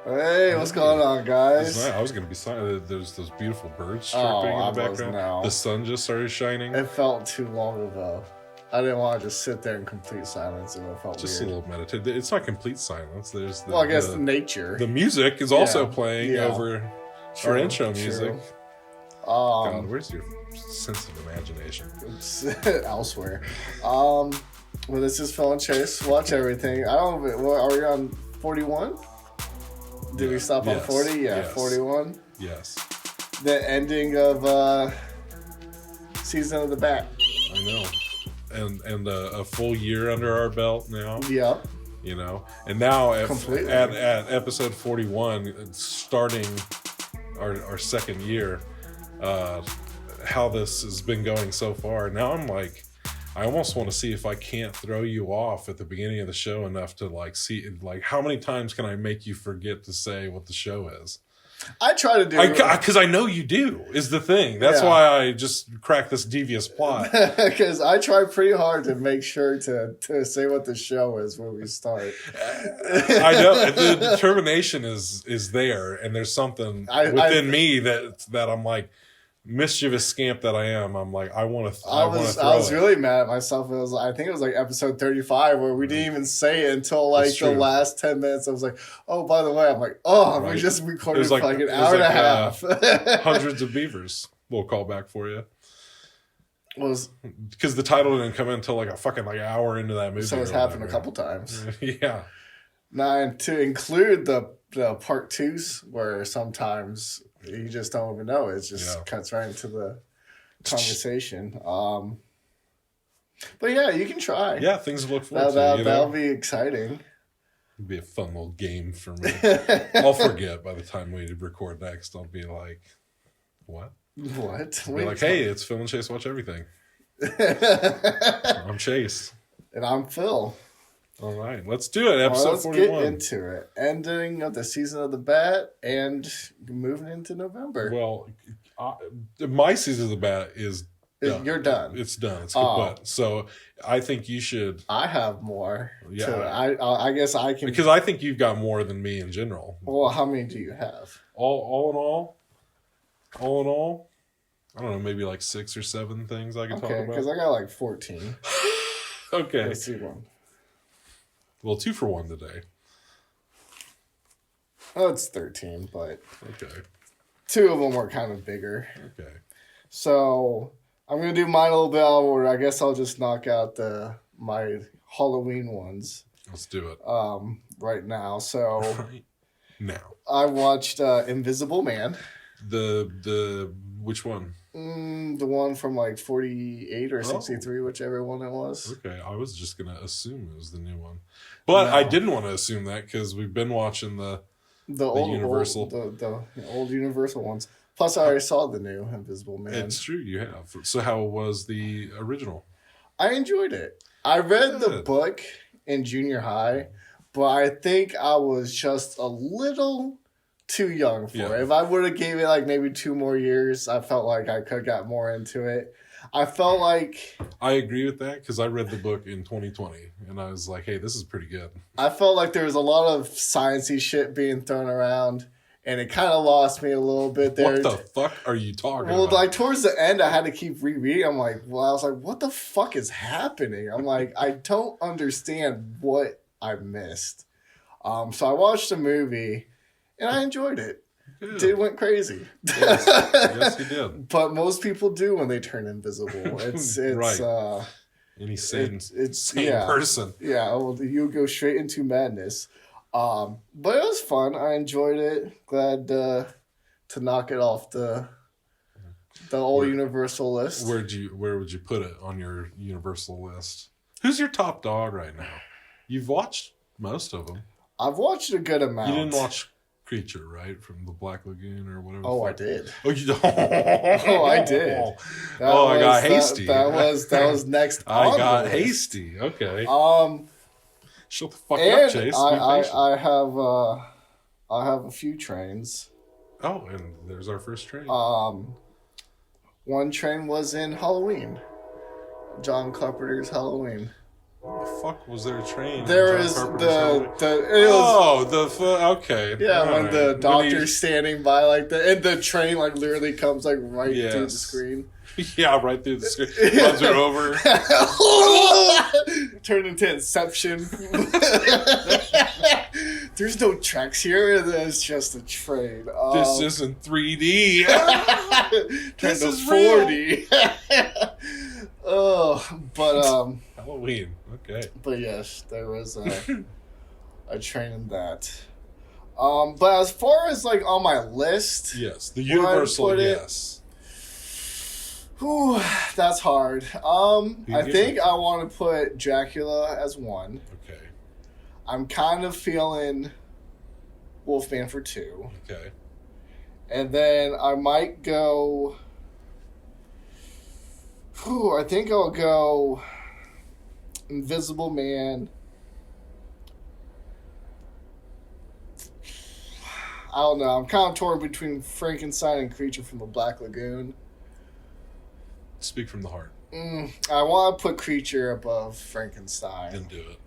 Hey, what's going on, guys? I was going to be silent. There's those beautiful birds chirping in the background. No. The sun just started shining. It felt too long ago. I didn't want to just sit there in complete silence. It felt just weird. A little meditative. It's not complete silence. There's I guess nature. The music is also playing over our intro music. God, where's your sense of imagination? It's elsewhere. Well, this is Phil and Chase. Watch everything. I don't know. Are we on 41? Did we stop on 40? Yeah, yes. 41. Yes. The ending of Season of the Bat. I know. And a full year under our belt now. Yep. You know, and now at episode 41, starting our second year, how this has been going so far. Now I'm like, I almost want to see if I can't throw you off at the beginning of the show enough to see how many times can I make you forget to say what the show is. I try to do it because I know you do is the thing. That's why I just crack this devious plot. Because I try pretty hard to make sure to say what the show is when we start. I know the determination is there, and there's something within me that I'm like, mischievous scamp that I am. I'm like, I want to. I was really mad at myself. I think it was like episode 35 where we didn't even say it until like the last 10 minutes. I was like, oh, by the way, I'm like, we just recorded for like an hour and a half. Hundreds of beavers. We'll call back for you. Because the title didn't come in until like a fucking hour into that movie. So it's happened a couple times. Yeah. Now, and to include the part twos where sometimes you just don't even know. It just cuts right into the conversation. But yeah, you can try. Yeah, things to look forward to. That'll be exciting. It'll be a fun little game for me. I'll forget by the time we record next. I'll be like, what? What? I'll be like, hey, it's Phil and Chase Watch Everything. I'm Chase. And I'm Phil. All right, let's do it. Episode 41. Let's get into it. Ending of the Season of the Bat and moving into November. Well, my Season of the Bat is done. You're done. It's done. It's kaput. So I think you should. I have more. Yeah. I guess I can. Because I think you've got more than me in general. Well, how many do you have? All in all, I don't know, maybe like 6 or 7 things I can talk about. Because I got like 14. Okay. Let's see one. Well, 2 for 1 today. Oh, it's 13, but okay. 2 of them were kind of bigger. Okay. So I'm gonna do mine a little bit out of order. I guess I'll just knock out my Halloween ones. Let's do it. Right now. So right now, I watched Invisible Man. The which one? The one from like 48 or 63, whichever one it was. Okay, I was just gonna assume it was the new one, but no. I didn't want to assume that because we've been watching the old Universal, the old Universal ones. Plus, I already saw the new Invisible Man. It's true, you have. So, how was the original? I enjoyed it. I read the book in junior high, but I think I was just a little too young for it. If I would have gave it like maybe 2 more years, I felt like I could have got more into it. I felt like... I agree with that because I read the book in 2020 and I was like, hey, this is pretty good. I felt like there was a lot of sciencey shit being thrown around and it kind of lost me a little bit there. What the fuck are you talking about? Well, like towards the end, I had to keep rereading. I was like, what the fuck is happening? I'm like, I don't understand what I missed. So I watched the movie and I enjoyed it. Good. It went crazy. Yes, you did. But most people do when they turn invisible. It's right. Any sane person. Yeah, well, you go straight into madness. But it was fun. I enjoyed it. Glad to knock it off the old Universal list. Where would you put it on your Universal list? Who's your top dog right now? You've watched most of them. I've watched a good amount. You didn't watch Creature, right? From the Black Lagoon or whatever. Oh, I did. Oh, you don't? Oh, I did. I got hasty. That was next. I got hasty. Okay. Shut the fuck up, Chase. I have a few trains. Oh, and there's our first train. One train was in Halloween. John Carpenter's Halloween. the fuck was there a train? There is okay. Yeah, all when right. The doctor's standing by like and the train like literally comes like right through the screen. Yeah, right through the screen. Runs her over. Turned into Inception. There's no tracks here. There's just a train. This isn't 3D. Turned to 4D. But Halloween. Okay. But yes, there was a train in that. But as far as like on my list, yes, the Universal, yes. Whew, that's hard. I think I want to put Dracula as one. Okay. I'm kind of feeling Wolfman for 2. Okay. And then I might go. I think I'll go Invisible Man. I don't know. I'm kind of torn between Frankenstein and Creature from the Black Lagoon. Speak from the heart. I want to put Creature above Frankenstein. Then do it.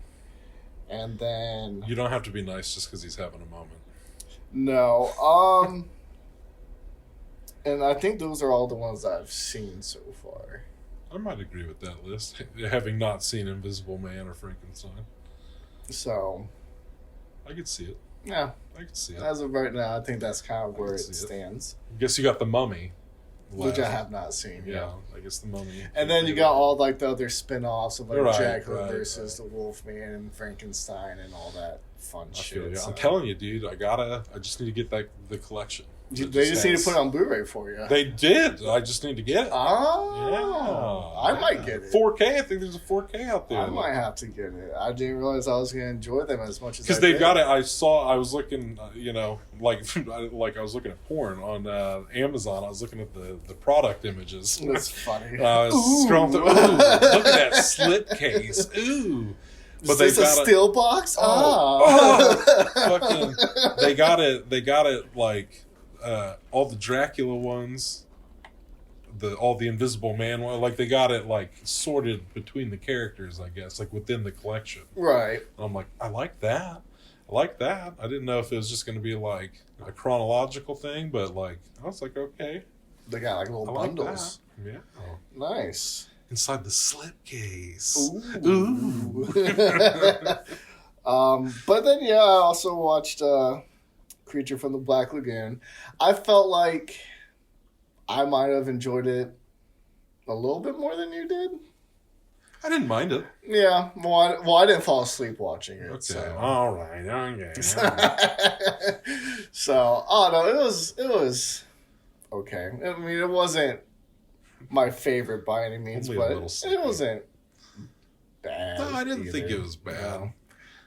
And then... You don't have to be nice just because he's having a moment. No. And I think those are all the ones that I've seen so far. I might agree with that list, having not seen Invisible Man or Frankenstein. So... I could see it. Yeah. I could see it. As of right now, I think that's kind of where it stands. I guess you got The Mummy. Which I have not seen. Yeah, I guess The Mummy. And then you got all like the other spin-offs of like Dracula versus the Wolfman and Frankenstein and all that fun shit. I'm telling you, dude, I just need to get the collection. They just need to put it on Blu-ray for you. They did. I just need to get it. Oh, yeah. I might get it. 4K. I think there's a 4K out there. I might have to get it. I didn't realize I was going to enjoy them as much as because they've got it. I was looking, like I was looking at porn on Amazon. I was looking at the product images. That's funny. I was scrolling through. Ooh, look at that slipcase. Ooh. But they got a steel box. Fucking! They got it. They got it like. All the Dracula ones, all the Invisible Man one, like they got it like sorted between the characters, I guess, like within the collection. Right. And I'm like, I like that. I didn't know if it was just going to be like a chronological thing, but like I was like, okay. They got like little bundles. Like yeah. Nice. Inside the slipcase. Ooh. But then I also watched. Creature from the Black Lagoon. I felt like I might have enjoyed it a little bit more than you did. I didn't mind it. Yeah. Well, I didn't fall asleep watching it. Okay. So. All right. Okay. So, no, it was okay. I mean, it wasn't my favorite by any means, but it wasn't bad. No, I didn't think it was bad. No.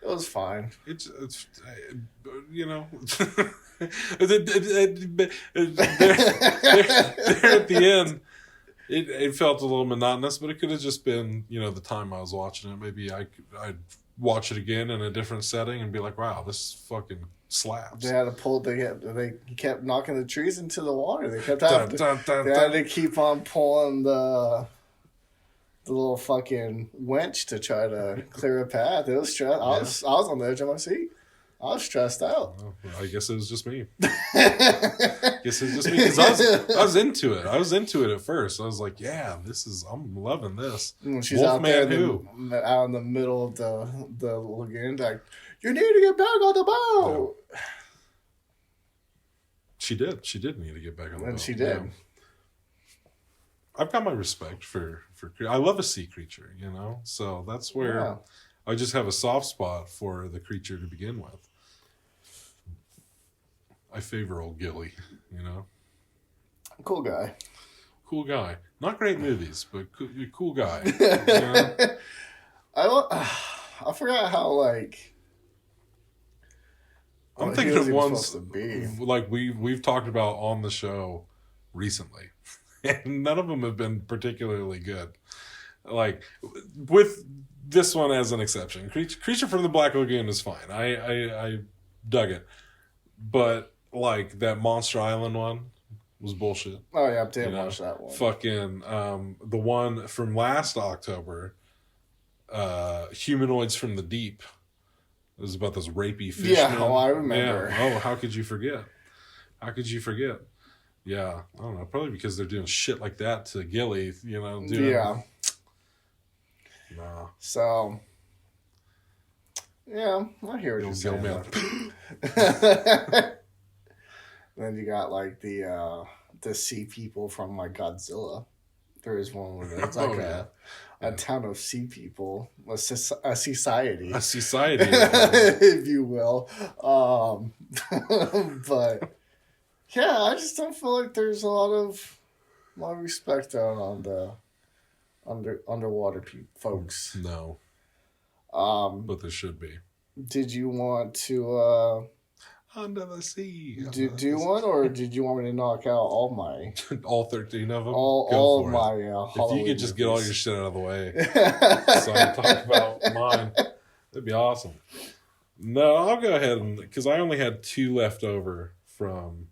It was fine. It's there at the end, it felt a little monotonous, but it could have just been, the time I was watching it. Maybe I'd watch it again in a different setting and be like, wow, this fucking slaps. They had to pull. They kept knocking the trees into the water. They kept had to keep on pulling the little fucking winch to try to clear a path. It was stressed. I was on the edge of my seat. I was stressed out. Well, I guess it was just me. Because I was into it. I was into it at first. I was like, yeah, I'm loving this. She's out there out in the middle of the lagoon, like, you need to get back on the boat. No. She did. She did need to get back on the boat. And she did. Yeah. I've got my respect for I love a sea creature, so that's where I just have a soft spot for the creature to begin with. I favor old Gilly, Cool guy. Not great movies, but cool guy. I forgot how I'm thinking of ones like we've talked about on the show recently. And none of them have been particularly good. Like, with this one as an exception. Creature from the Black Lagoon is fine. I dug it. But, like, that Monster Island one was bullshit. Oh, yeah, I didn't watch that one. Fucking, the one from last October Humanoids from the Deep. It was about those rapey fishmen. Yeah, I remember. Yeah. Oh, how could you forget? How could you forget? Yeah, I don't know. Probably because they're doing shit like that to Gilly, Yeah. Nah. So, yeah, I hear what you're saying. Then you got like the sea people from like Godzilla. There is one where it's like a town of sea people, a society, if you will. But yeah, I just don't feel like there's a lot of respect on the underwater folks. No. But there should be. Did you want to under the sea? Do you want, or did you want me to knock out all my all 13 of them? All of my if you could just get all your shit out of the way, so I can talk about mine, that'd be awesome. No, I'll go ahead and because I only had 2 left over from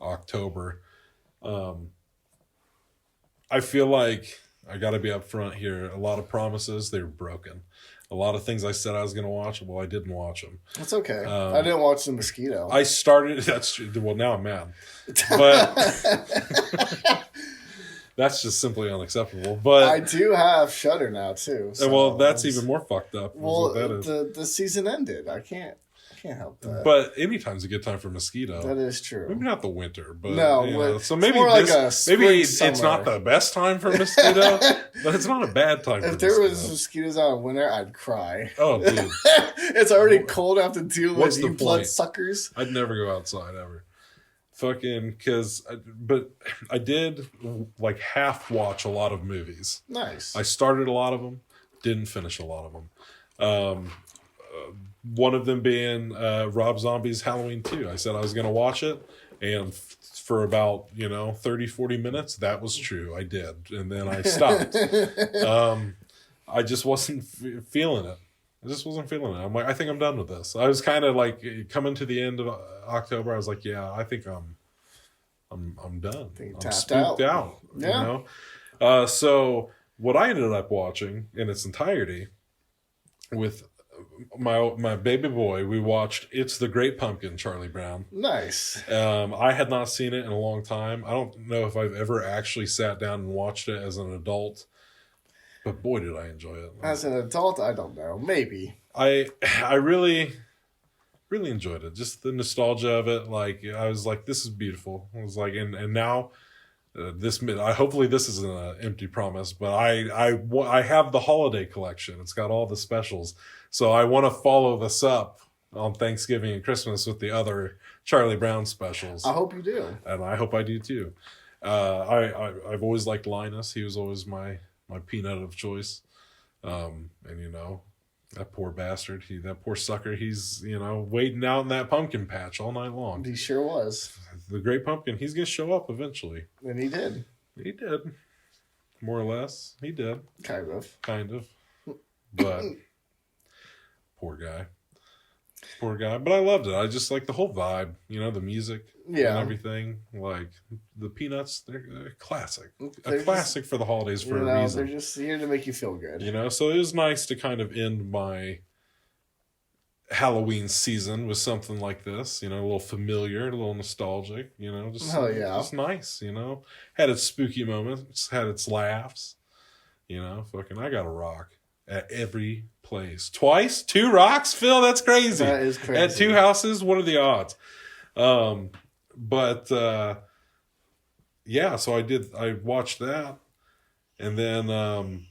October. I feel like I got to be up front here. A lot of promises, they were broken. A lot of things I said I was going to watch, well, I didn't watch them. That's okay. I didn't watch The Mosquito. I started, that's true. Well, now I'm mad. But that's just simply unacceptable. But I do have Shudder now, too. So well, that's even more fucked up. Well, the season ended. I can't help that. But anytime's a good time for Mosquito. That is true. Maybe not the winter, but no. So maybe it's not the best time for Mosquito, but it's not a bad time. If there was mosquitoes out in winter, I'd cry. Oh, dude, it's already cold. I have to deal with you bloodsuckers. I'd never go outside ever. Fucking but I did like half watch a lot of movies. Nice. I started a lot of them, didn't finish a lot of them. One of them being Rob Zombie's Halloween 2. I said I was going to watch it, and for about 30, 40 minutes, that was true. I did, and then I stopped. I just wasn't feeling it. I just wasn't feeling it. I'm like, I think I'm done with this. I was kind of like coming to the end of October. I was like, yeah, I think I'm done. I'm spooked out. Yeah. So what I ended up watching in its entirety with my baby boy, we watched It's the Great Pumpkin, Charlie Brown. Nice. I had not seen it in a long time. I don't know if I've ever actually sat down and watched it as an adult, but boy, did I enjoy it. As an adult, I don't know. Maybe. I really, really enjoyed it. Just the nostalgia of it. Like, I was like, this is beautiful. I was like, and now hopefully this isn't an empty promise, but I have the holiday collection. It's got all the specials. So I want to follow this up on Thanksgiving and Christmas with the other Charlie Brown specials. I hope you do. And I hope I do too. I've always liked Linus. He was always my peanut of choice. And that poor bastard, that poor sucker, he's, waiting out in that pumpkin patch all night long. He sure was. The Great Pumpkin, he's going to show up eventually. And he did. He did. More or less. He did. Kind of. But poor guy. But I loved it. I just like the whole vibe, the music and everything. Like the Peanuts, they're classic. Classic for the holidays for a reason. They're just here to make you feel good. So it was nice to kind of end my Halloween season with something like this, a little familiar, a little nostalgic, just nice, had its spooky moments, had its laughs, fucking I got a rock at every place. Twice? 2 rocks? Phil, that's crazy. That is crazy. At 2 houses, what are the odds? So I watched that, and then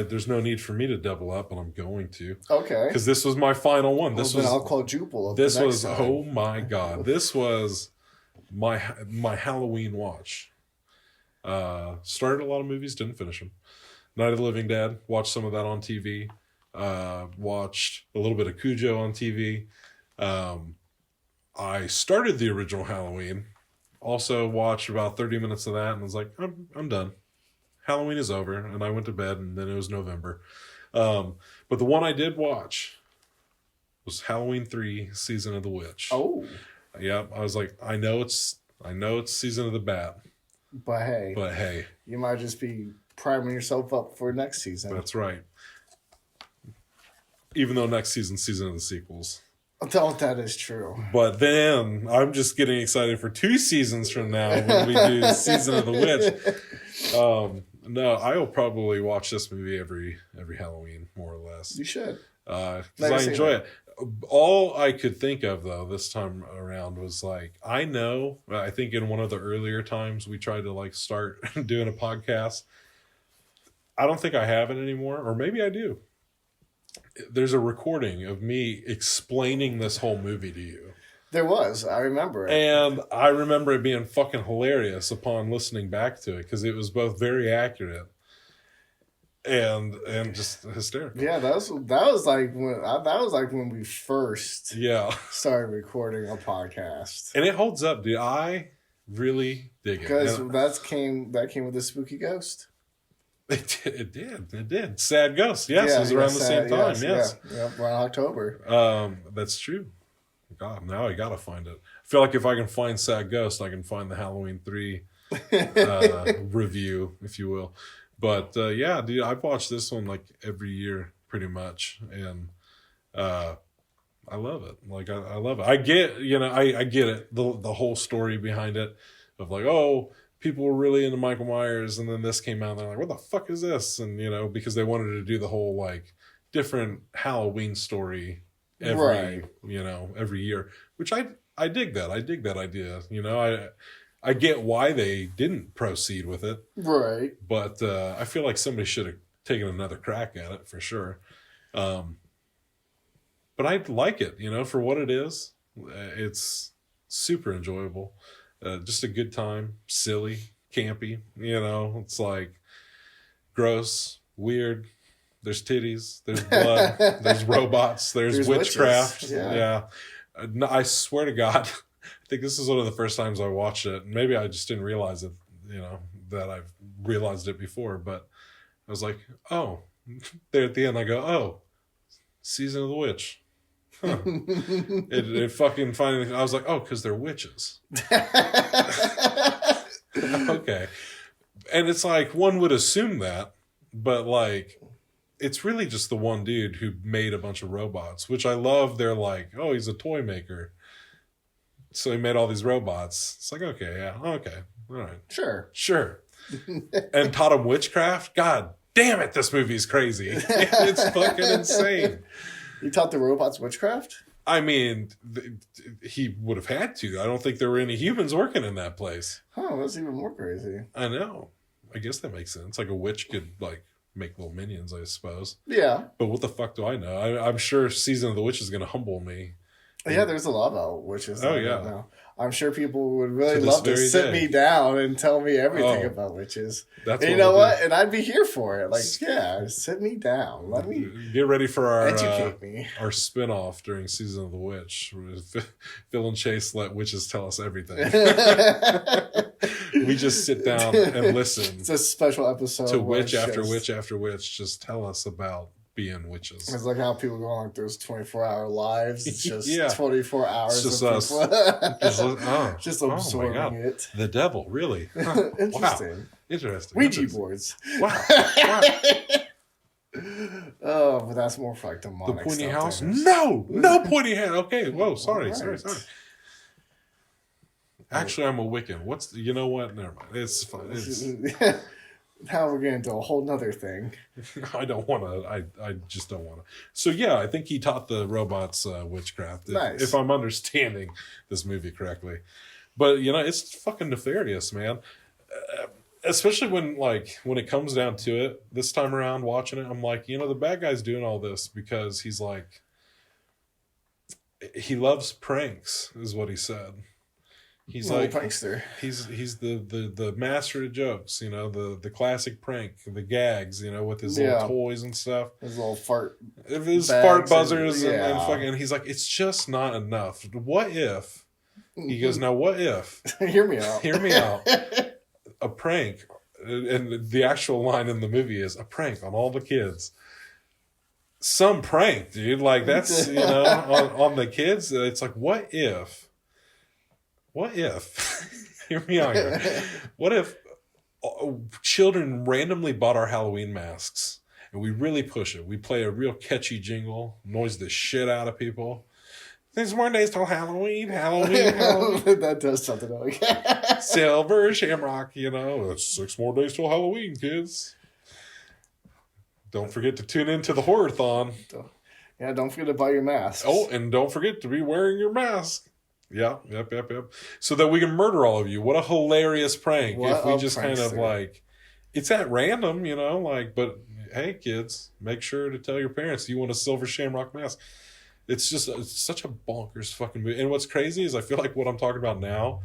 there's no need for me to double up, and I'm going to. Okay. Because this was my final one. I'll quadruple. This was oh my god. This was my Halloween watch. Started a lot of movies, didn't finish them. Night of the Living Dead. Watched some of that on TV. Watched a little bit of Cujo on TV. I started the original Halloween. Also watched about 30 minutes of that and was like, I'm done. Halloween is over, and I went to bed, and then it was November. But the one I did watch was Halloween 3, Season of the Witch. Oh. Yep. I was like, I know it's Season of the Bat. But hey. But hey. You might just be priming yourself up for next season. That's right. Even though next season's season of the sequels. Oh, that is true. But then I'm just getting excited for 2 seasons from now when we do Season of the Witch. No, I will probably watch this movie every Halloween, more or less. You should. Because I enjoy it. All I could think of, though, this time around was like, I think in one of the earlier times we tried to like start doing a podcast. I don't think I have it anymore, or maybe I do. There's a recording of me explaining this whole movie to you. There was. I remember it. And I remember it being fucking hilarious upon listening back to it because it was both very accurate and just hysterical. Yeah, that was like when we first started recording a podcast. And it holds up, dude. I really dig it. Because that came with the spooky ghost. It did. Sad Ghost. Yes, it was around the same time. Yes. Yeah, around October. That's true. God, now I gotta find it. I feel like if I can find Sad Ghost, I can find the Halloween 3 review, if you will. But yeah, dude, I've watched this one like every year pretty much, and I love it. Like I love it. I get it. The whole story behind it of like, oh, people were really into Michael Myers, and then this came out, and they're like, what the fuck is this? And, because they wanted to do the whole, like, different Halloween story every year, which I dig that. I dig that idea. I get why they didn't proceed with it. Right. But I feel like somebody should have taken another crack at it, for sure. But I like it, for what it is. It's super enjoyable. Just a good time, silly, campy, it's like gross, weird. There's titties, there's blood, there's robots, there's witchcraft. Witches. Yeah. I swear to God, I think this is one of the first times I watched it. Maybe I just didn't realize it, that I've realized it before, but I was like, oh, there at the end I go, oh, Season of the Witch. Huh. It fucking finally, I was like, oh, because they're witches. Okay. And it's like, one would assume that, but like, it's really just the one dude who made a bunch of robots, which I love. They're like, oh, he's a toy maker. So he made all these robots. It's like, okay, yeah, okay, all right. Sure. And taught him witchcraft? God damn it, this movie's crazy. It's fucking insane. He taught the robots witchcraft? I mean, he would have had to. I don't think there were any humans working in that place. Oh, that's even more crazy. I know. I guess that makes sense. Like a witch could, like, make little minions, I suppose. Yeah. But what the fuck do I know? I'm sure Season of the Witch is going to humble me. Yeah, there's a lot about witches. Oh, yeah. Now. I'm sure people would really love to sit me down and tell me everything about witches. That's and you know what? And I'd be here for it. Like, yeah, sit me down. Let me get ready for our educate me. Our spinoff during Season of the Witch. Phil and Chase let witches tell us everything. We just sit down and listen. It's a special episode to witch after witch after witch. Just tell us about being witches. It's like how people go on like those 24-hour lives. It's just 24 hours. It's just of us. Just absorbing it. The devil, really? Huh. Interesting. Wow. Interesting. Ouija boards. Wow. Oh, but that's more for like demonic the pointy stuff. House? No pointy head. Okay, whoa, sorry. Actually, I'm a Wiccan. You know what? Never mind. It's fine. Now we're getting into a whole nother thing. I don't want to. I just don't want to. So yeah, I think he taught the robots witchcraft. Nice. If I'm understanding this movie correctly. But it's fucking nefarious, man. Especially when it comes down to it, this time around watching it, I'm like, the bad guy's doing all this because he's like, he loves pranks, is what he said. He's like prankster. He's the master of jokes, the classic prank, the gags, with his little toys and stuff. His little fart buzzers and fucking. He's like, it's just not enough. What if? He goes, now what if? Hear me out. Hear me out. A prank, and the actual line in the movie is a prank on all the kids. Some prank, dude. Like that's on the kids. It's like, what if? Hear me out here. What if children randomly bought our Halloween masks, and we really push it. We play a real catchy jingle, noise the shit out of people. There's more days till Halloween. That does something like Silver Shamrock, it's 6 more days till Halloween, kids. Don't forget to tune into the Horror-thon. Yeah, don't forget to buy your mask. Oh, and don't forget to be wearing your mask. Yeah, yep. So that we can murder all of you. What a hilarious prank. If we just kind of it's at random, but hey, kids, make sure to tell your parents you want a Silver Shamrock mask. It's such a bonkers fucking movie. And what's crazy is I feel like what I'm talking about now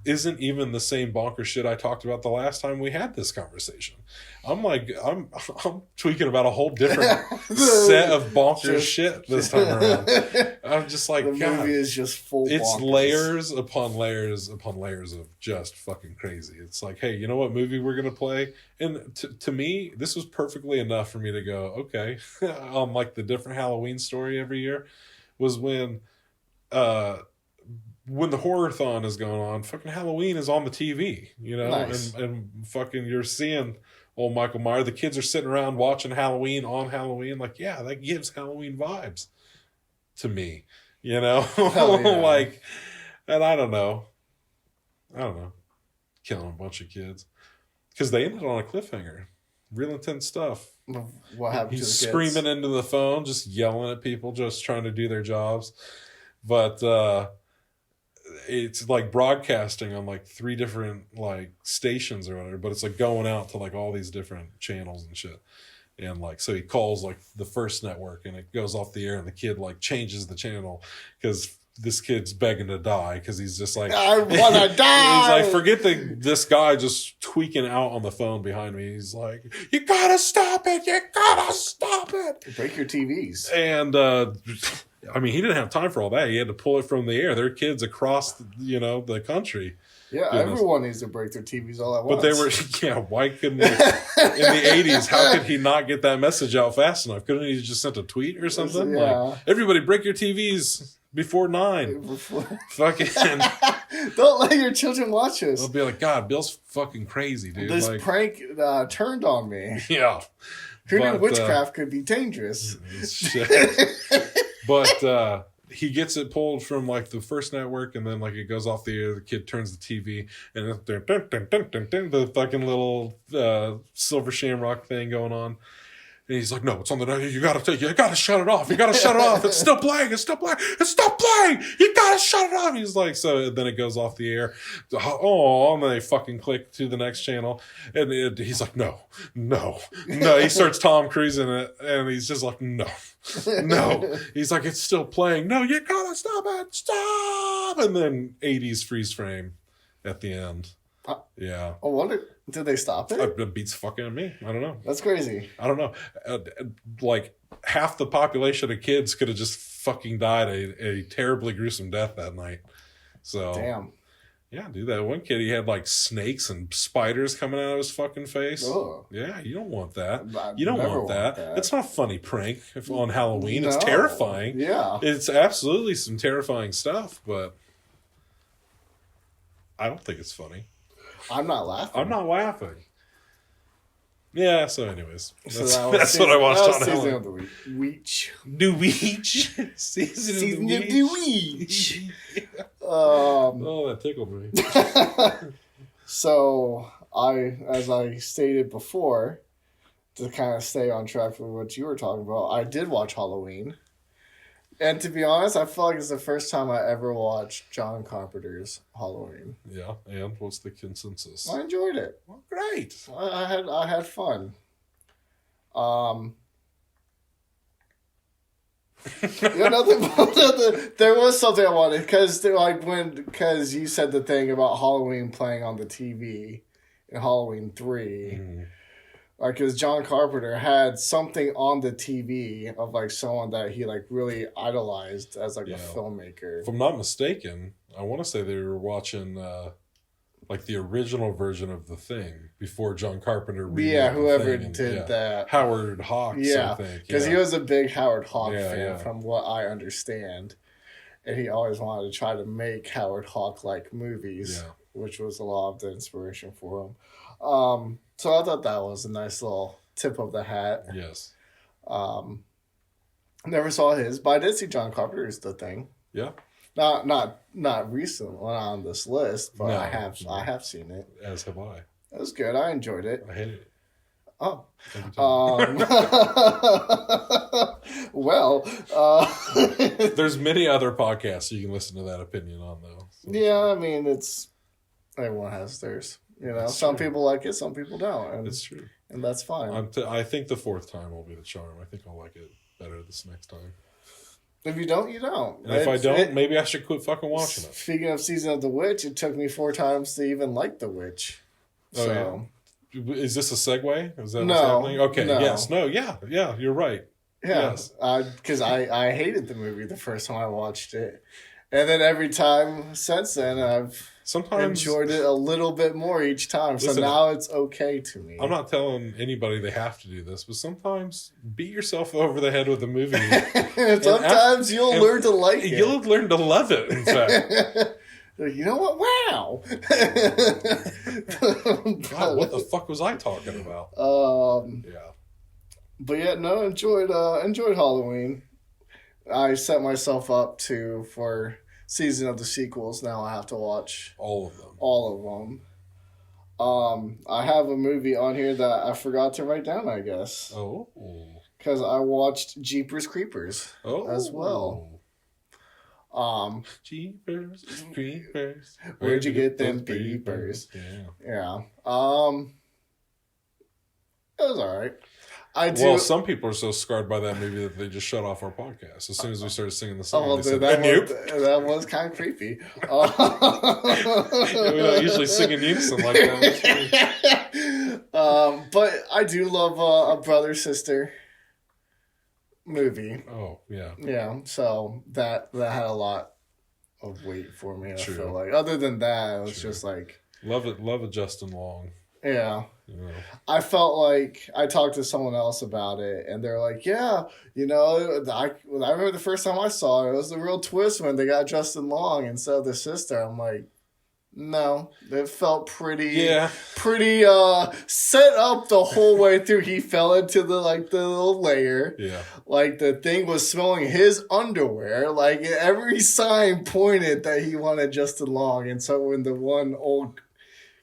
isn't even the same bonkers shit I talked about the last time we had this conversation. I'm tweaking about a whole different set of bonkers shit this time around. I'm just like, the movie is just full. It's bonkers. Layers upon layers upon layers of just fucking crazy. It's like, hey, you know what movie we're gonna play? And to me, this was perfectly enough for me to go, okay, on like the different Halloween story every year was when the Horror-thon is going on, fucking Halloween is on the TV, Nice. and fucking you're seeing old Michael Myers. The kids are sitting around watching Halloween on Halloween. Like, yeah, that gives Halloween vibes to me, Yeah. like, and I don't know, killing a bunch of kids because they ended on a cliffhanger. Real intense stuff. What happened He's to the screaming kids? into the phone, just yelling at people, just trying to do their jobs. But it's like broadcasting on like 3 different like stations or whatever, but it's like going out to like all these different channels and shit. And like, so he calls like the first network and it goes off the air and the kid like changes the channel because this kid's begging to die because he's just like, I want to die. He's like, forget this guy just tweaking out on the phone behind me. He's like, you gotta stop it. You gotta stop it. Break your TVs. And, he didn't have time for all that. He had to pull it from the air. There are kids across, the country. Yeah, everyone needs to break their TVs all at once. But they were, why couldn't they, in the 80s, how could he not get that message out fast enough? Couldn't he just sent a tweet or something? Yeah. Like, everybody break your TVs before 9. Fucking. Don't let your children watch this. They'll be like, God, Bill's fucking crazy, dude. This prank turned on me. Yeah. Who knew witchcraft could be dangerous? But he gets it pulled from like the first network, and then like it goes off the air. The kid turns the TV, and the fucking little Silver Shamrock thing going on. And he's like, "No, it's on the. You gotta shut it off. You gotta shut it off. It's still playing. It's still playing. It's still playing. You gotta shut it off." He's like, so then it goes off the air. Oh, and then they fucking click to the next channel, and he's like, no. He starts Tom Cruising it, and he's just like, no. He's like, it's still playing. No, you gotta stop it. Stop. And then 80s freeze frame at the end. Yeah. I wonder, did they stop it? It beats fucking me. I don't know. That's crazy. I don't know. Like half the population of kids could have just fucking died a terribly gruesome death that night. So damn. Yeah, dude. That one kid, he had like snakes and spiders coming out of his fucking face. Ugh. Yeah, you don't want that. I You don't never want that. It's not a funny prank on Halloween. No. It's terrifying. Yeah. It's absolutely some terrifying stuff, but I don't think it's funny. I'm not laughing. Yeah, so anyways. That's what I watched on Season Halloween. of the Week. New Weech. Season of the Week. Oh, that tickled me. So, as I stated before, to kind of stay on track with what you were talking about, I did watch Halloween. And to be honest, I feel like it's the first time I ever watched John Carpenter's Halloween. Yeah, and what's the consensus? I enjoyed it. Well, great. I had fun. There was something I wanted because you said the thing about Halloween playing on the TV in Halloween 3. Mm. Like, because John Carpenter had something on the TV of like someone that he like really idolized as like a filmmaker. If I'm not mistaken, I want to say they were watching like the original version of The Thing before John Carpenter. Whoever did that. Howard Hawks, I think. Because he was a big Howard Hawks fan from what I understand. And he always wanted to try to make Howard Hawk like movies, which was a lot of the inspiration for him. So I thought that was a nice little tip of the hat. Yes. Never saw his, but I did see John Carpenter's The Thing. Yeah. Not recently on this list, but No, I have seen it. As have I. It was good. I enjoyed it. I hated it. Oh. Well, there's many other podcasts you can listen to that opinion on, though. So. Yeah, I mean, it's everyone has theirs. You know, That's some true. people like it, some people don't. And, It's true. And that's fine. I think the fourth time will be the charm. I think I'll like it better this next time. If you don't, you don't. And if I don't, maybe I should quit fucking watching it. Speaking of Season of the Witch, it took me 4 times to even like The Witch. Oh, so. Yeah. Is this a segue? Is that no, what's happening? Okay, no. yes. No, yeah, you're right. Yeah, yes. Because I hated the movie the first time I watched it. And then every time since then, I've enjoyed it a little bit more each time. So now it's okay to me. I'm not telling anybody they have to do this, but sometimes beat yourself over the head with a movie. Sometimes you'll learn to like it. You'll learn to love it, in fact. You know what? Wow. God, what the fuck was I talking about? Yeah. But yeah, no, enjoyed Halloween. I set myself up for season of the sequels. Now I have to watch all of them. All of them. I have a movie on here that I forgot to write down, I guess. Oh. Because I watched Jeepers Creepers as well. Jeepers Creepers. Where'd you get them peepers? Yeah. It was alright. Well, some people are so scarred by that movie that they just shut off our podcast as soon as we started singing the song. That was kind of creepy. We don't usually sing in unison like that. But I do love a brother-sister movie. Oh, yeah. Yeah, so that had a lot of weight for me. I feel like. Other than that, it was just like... Love it, Justin Long. Yeah. Yeah. I felt like I talked to someone else about it, and they're like, yeah, you know, I remember the first time I saw it was the real twist when they got Justin Long instead of the sister. I'm like, no, it felt pretty set up the whole way through. He fell into the little layer. Yeah. Like the thing was smelling his underwear. Like every sign pointed that he wanted Justin Long. And so when the one old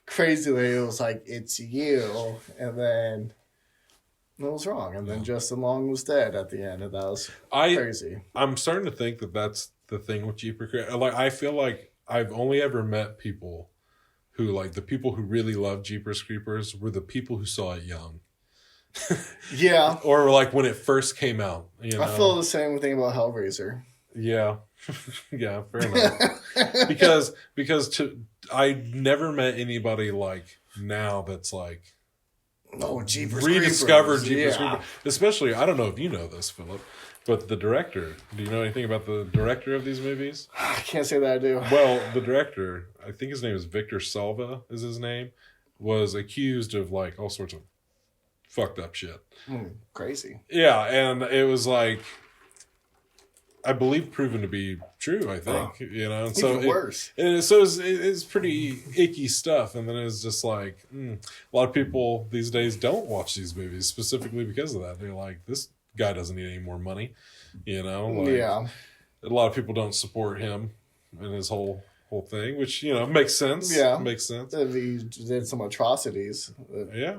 crazy lady was like, it's you, and then it was wrong. And then Justin Long was dead at the end, and that was crazy. I'm starting to think that that's the thing with Jeepers Creepers. Like, I feel like I've only ever met people who, like, the people who really love Jeepers Creepers were the people who saw it young. Yeah. Or, like, when it first came out. You know? I feel the same thing about Hellraiser. Yeah. Yeah, fair enough. because I never met anybody, like, now that's, like... Oh, Jeepers rediscovered Creepers. Jeepers Creepers. Especially, I don't know if you know this, Philip, but the director. Do you know anything about the director of these movies? I can't say that I do. Well, the director, I think his name is Victor Salva, is his name, was accused of, like, all sorts of fucked up shit. Crazy. Yeah, and it was, like, I believe proven to be true, I think. You know? And so even worse. It's pretty icky stuff, and then it's just like, a lot of people these days don't watch these movies specifically because of that. They're like, this guy doesn't need any more money, you know? Like, yeah. A lot of people don't support him and his whole thing, which, you know, makes sense. Yeah. Makes sense. If he did some atrocities. Yeah.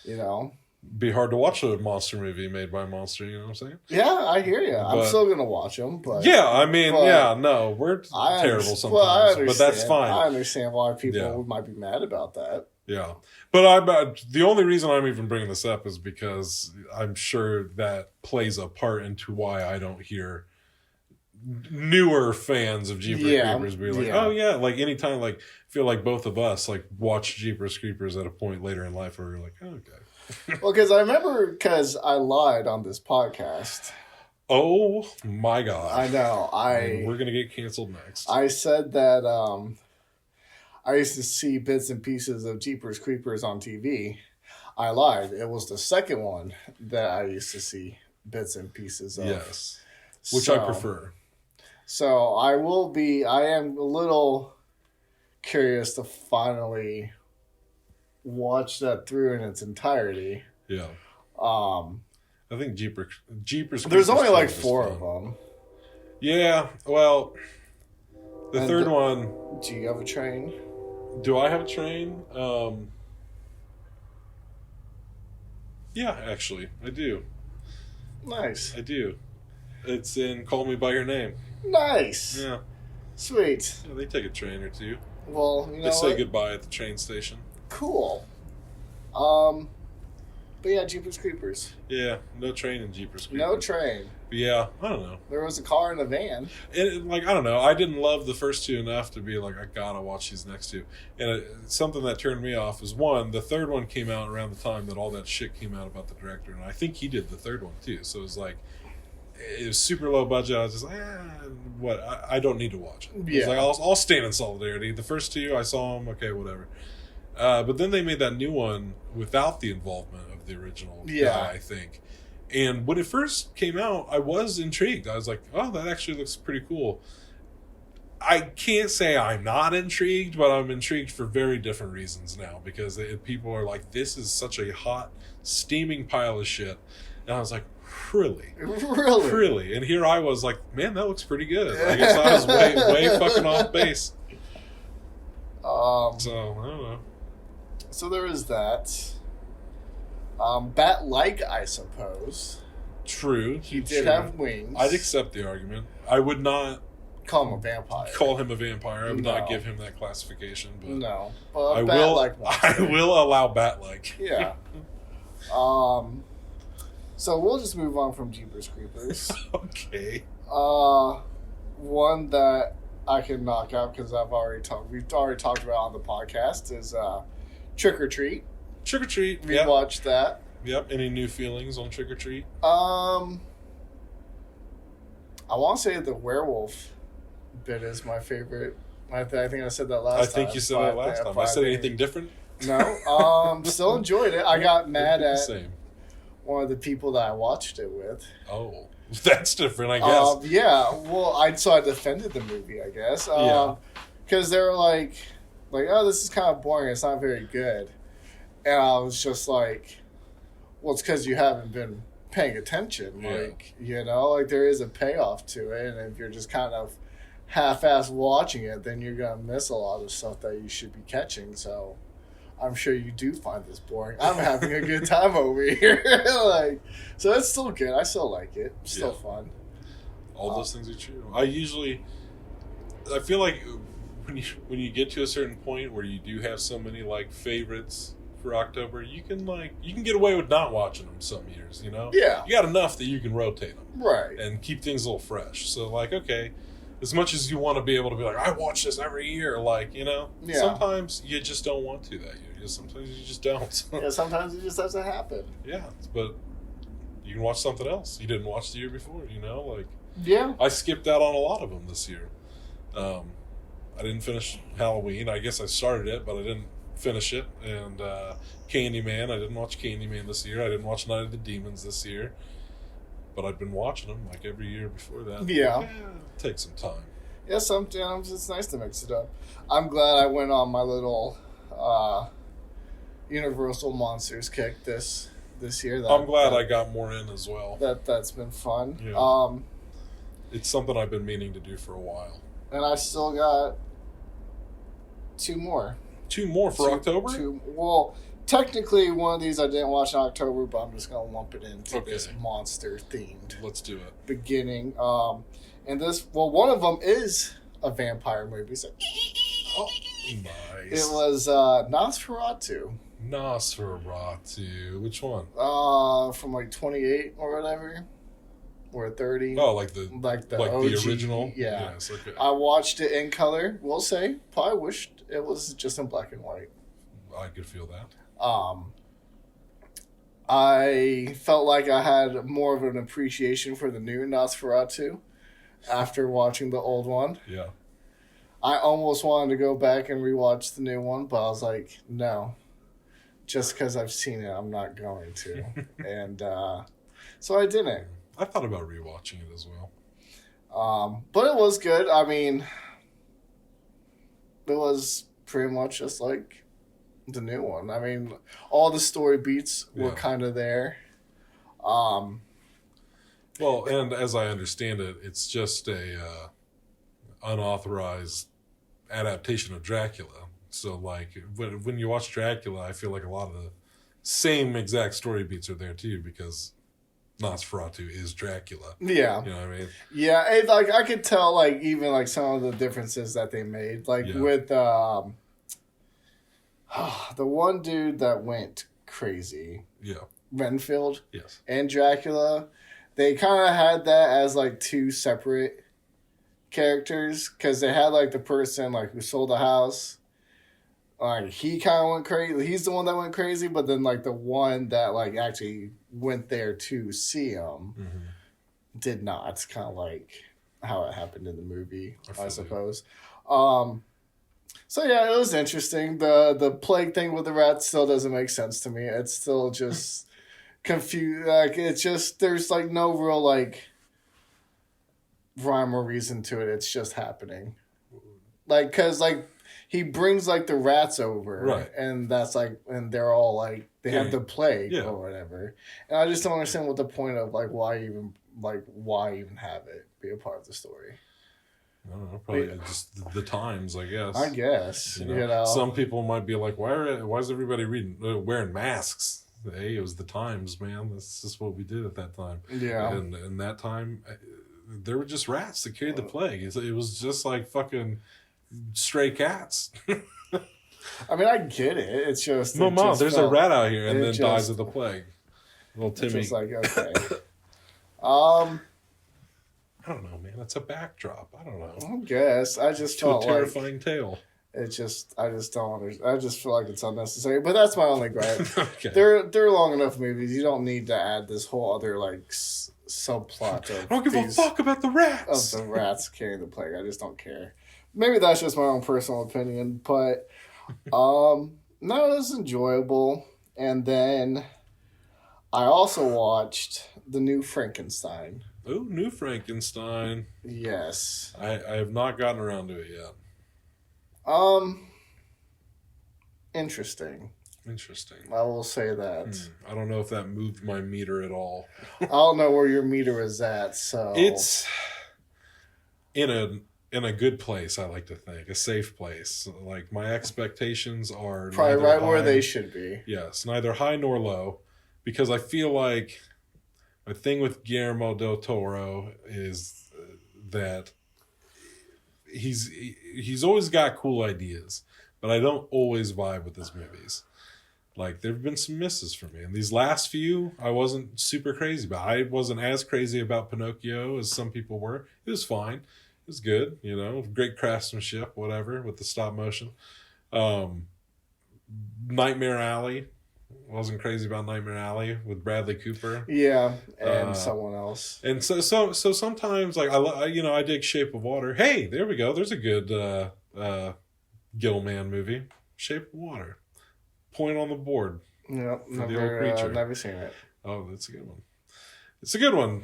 You know? Be hard to watch a monster movie made by a monster, you know what I'm saying? Yeah, I hear you. I'm still going to watch them. But, yeah, I mean, we're terrible sometimes, but that's fine. I understand why people might be mad about that. Yeah. But the only reason I'm even bringing this up is because I'm sure that plays a part into why I don't hear newer fans of Jeepers Creepers be like, oh yeah, like anytime, like, feel like both of us, like, watch Jeepers Creepers at a point later in life where we're like, oh, okay. Well, because I remember, I lied on this podcast. Oh my God. I know. We're going to get canceled next. I said that I used to see bits and pieces of Jeepers Creepers on TV. I lied. It was the second one that I used to see bits and pieces of. Yes. Which I prefer. So I am a little curious to finally watch that through in its entirety. Yeah. I think Jeepers. There's only like 4 of them. Yeah. Well, the third one. Do you have a train? Do I have a train? Yeah, actually, I do. Nice. I do. It's in Call Me By Your Name. Nice. Yeah. Sweet. Yeah, they take a train or two. Well, you know they say goodbye at the train station. Cool. But yeah, Jeepers Creepers. Yeah, no train in Jeepers Creepers. No train. But yeah, I don't know. There was a car and a van. And like, I don't know. I didn't love the first 2 enough to be like, I gotta watch these next 2. And something that turned me off is, one, the third one came out around the time that all that shit came out about the director, and I think he did the third one too. So it was like, it was super low budget. I was just like, what? I don't need to watch it. Yeah. I was like, I'll stand in solidarity. The first 2, I saw them. Okay, whatever. But then they made that new one without the involvement of the original guy, I think. And when it first came out, I was intrigued. I was like, oh, that actually looks pretty cool. I can't say I'm not intrigued, but I'm intrigued for very different reasons now, because people are like, this is such a hot, steaming pile of shit. And I was like, really? Really? And here I was like, man, that looks pretty good. I guess I was way fucking off base. So, I don't know. So there is that. Bat-like, I suppose. True. He did have wings. I'd accept the argument. I would not call him a vampire. I would not give him that classification. But no. But I will allow bat-like. Yeah. So we'll just move on from Jeepers Creepers. Okay. One that I can knock out because we've already talked about on the podcast is Trick or Treat. Trick or Treat. We watched that. Yep. Any new feelings on Trick or Treat? I want to say the werewolf bit is my favorite. I think I said that last time. I think you said that last time. I said anything different? No. Still enjoyed it. I got mad at one of the people that I watched it with. Oh, that's different, I guess. Yeah. Well, I defended the movie, I guess. Because they were like, oh, this is kind of boring. It's not very good. And I was just like, well, it's because you haven't been paying attention. There is a payoff to it. And if you're just kind of half-ass watching it, then you're going to miss a lot of stuff that you should be catching. So I'm sure you do find this boring. I'm having a good time over here. So it's still good. I still like it. It's still fun. All those things are true. I feel like when you get to a certain point where you do have so many favorites for October, you can get away with not watching them some years, you know? Yeah. You got enough that you can rotate them. Right. And keep things a little fresh. So okay, as much as you want to be able to be like, I watch this every year, sometimes you just don't want to that year. Sometimes you just don't. Yeah, sometimes it just doesn't happen. Yeah, but you can watch something else you didn't watch the year before, Yeah. I skipped out on a lot of them this year. I didn't finish Halloween. I guess I started it, but I didn't finish it. And Candyman, I didn't watch Candyman this year. I didn't watch Night of the Demons this year. But I've been watching them every year before that. Yeah. Take some time. Yeah, sometimes it's nice to mix it up. I'm glad I went on my little Universal Monsters kick this year. I'm glad I got more in as well. That's been fun. Yeah. It's something I've been meaning to do for a while. And I still got 2 more. 2 more for October? 2. Well, technically one of these I didn't watch in October, but I'm just going to lump it into this monster-themed. Let's do it. Beginning. And one of them is a vampire movie. So, nice. It was Nosferatu. Nosferatu. Which one? From 28 or whatever. Or 30. Oh, the OG, the original? Yeah. Yes, okay. I watched it in color. We'll say. Probably wished it was just in black and white. I could feel that. I felt like I had more of an appreciation for the new Nosferatu after watching the old one. Yeah. I almost wanted to go back and rewatch the new one, but I was like, no. Just because I've seen it, I'm not going to. And so I didn't. I thought about rewatching it as well. But it was good. I mean, it was pretty much just like The new one. I mean, all the story beats were kind of there. Well, and as I understand it, it's just a unauthorized adaptation of Dracula. So, like, when you watch Dracula, I feel like a lot of the same exact story beats are there too, because Nosferatu is Dracula. Yeah. You know what I mean? Yeah, like I could tell, like, even like some of the differences that they made, like with the one dude that went crazy. Yeah. Renfield. Yes. And Dracula, they kind of had that as like two separate characters, because they had like the person like who sold the house, like he kind of went crazy. He's the one that went crazy, but then like the one that like actually went there to see him did not. It's kind of like how it happened in the movie, I suppose. So yeah, it was interesting. The plague thing with the rats still doesn't make sense to me. It's still just confused. Like, it's just, there's like no real like rhyme or reason to it. It's just happening. Like, cause like he brings like the rats over, right? And that's like, and they're all like they have the plague or whatever. And I just don't understand what the point of like why even have it be a part of the story. I don't know, probably just the times, I guess. I guess. You know? Some people might be like, why is everybody wearing masks? Hey, it was the times, man. That's just what we did at that time. Yeah. And in that time, there were just rats that carried the plague. It was just like fucking stray cats. I mean, I get it. It's just... Mom, there's a rat out here and then dies of the plague. Little Timmy. Just like, okay. I don't know, man. It's a backdrop. I don't know. I guess. I just felt a terrifying tale. It just, I just don't understand. I just feel like it's unnecessary. But that's my only gripe. Okay. They're long enough movies. You don't need to add this whole other like subplot of I don't give a fuck about the rats. Of the rats carrying the plague. I just don't care. Maybe that's just my own personal opinion. But no, it was enjoyable. And then I also watched the new Frankenstein. Oh, new Frankenstein. Yes. I have not gotten around to it yet. Interesting. Interesting. I will say that. I don't know if that moved my meter at all. I don't know where your meter is at, so it's in a good place, I like to think. A safe place. Like, my expectations are probably right where they should be. Yes, neither high nor low, because I feel like my thing with Guillermo del Toro is that he's always got cool ideas, but I don't always vibe with his movies. Like, there have been some misses for me. And these last few, I wasn't super crazy about. I wasn't as crazy about Pinocchio as some people were. It was fine. It was good, you know, great craftsmanship, whatever, with the stop motion. Nightmare Alley. Wasn't crazy about Nightmare Alley with Bradley Cooper. Yeah, and someone else. And so sometimes, like, I dig Shape of Water. Hey, there we go. There's a good Gilman movie, Shape of Water. Point on the board. Yep, never seen it. Oh, that's a good one. It's a good one.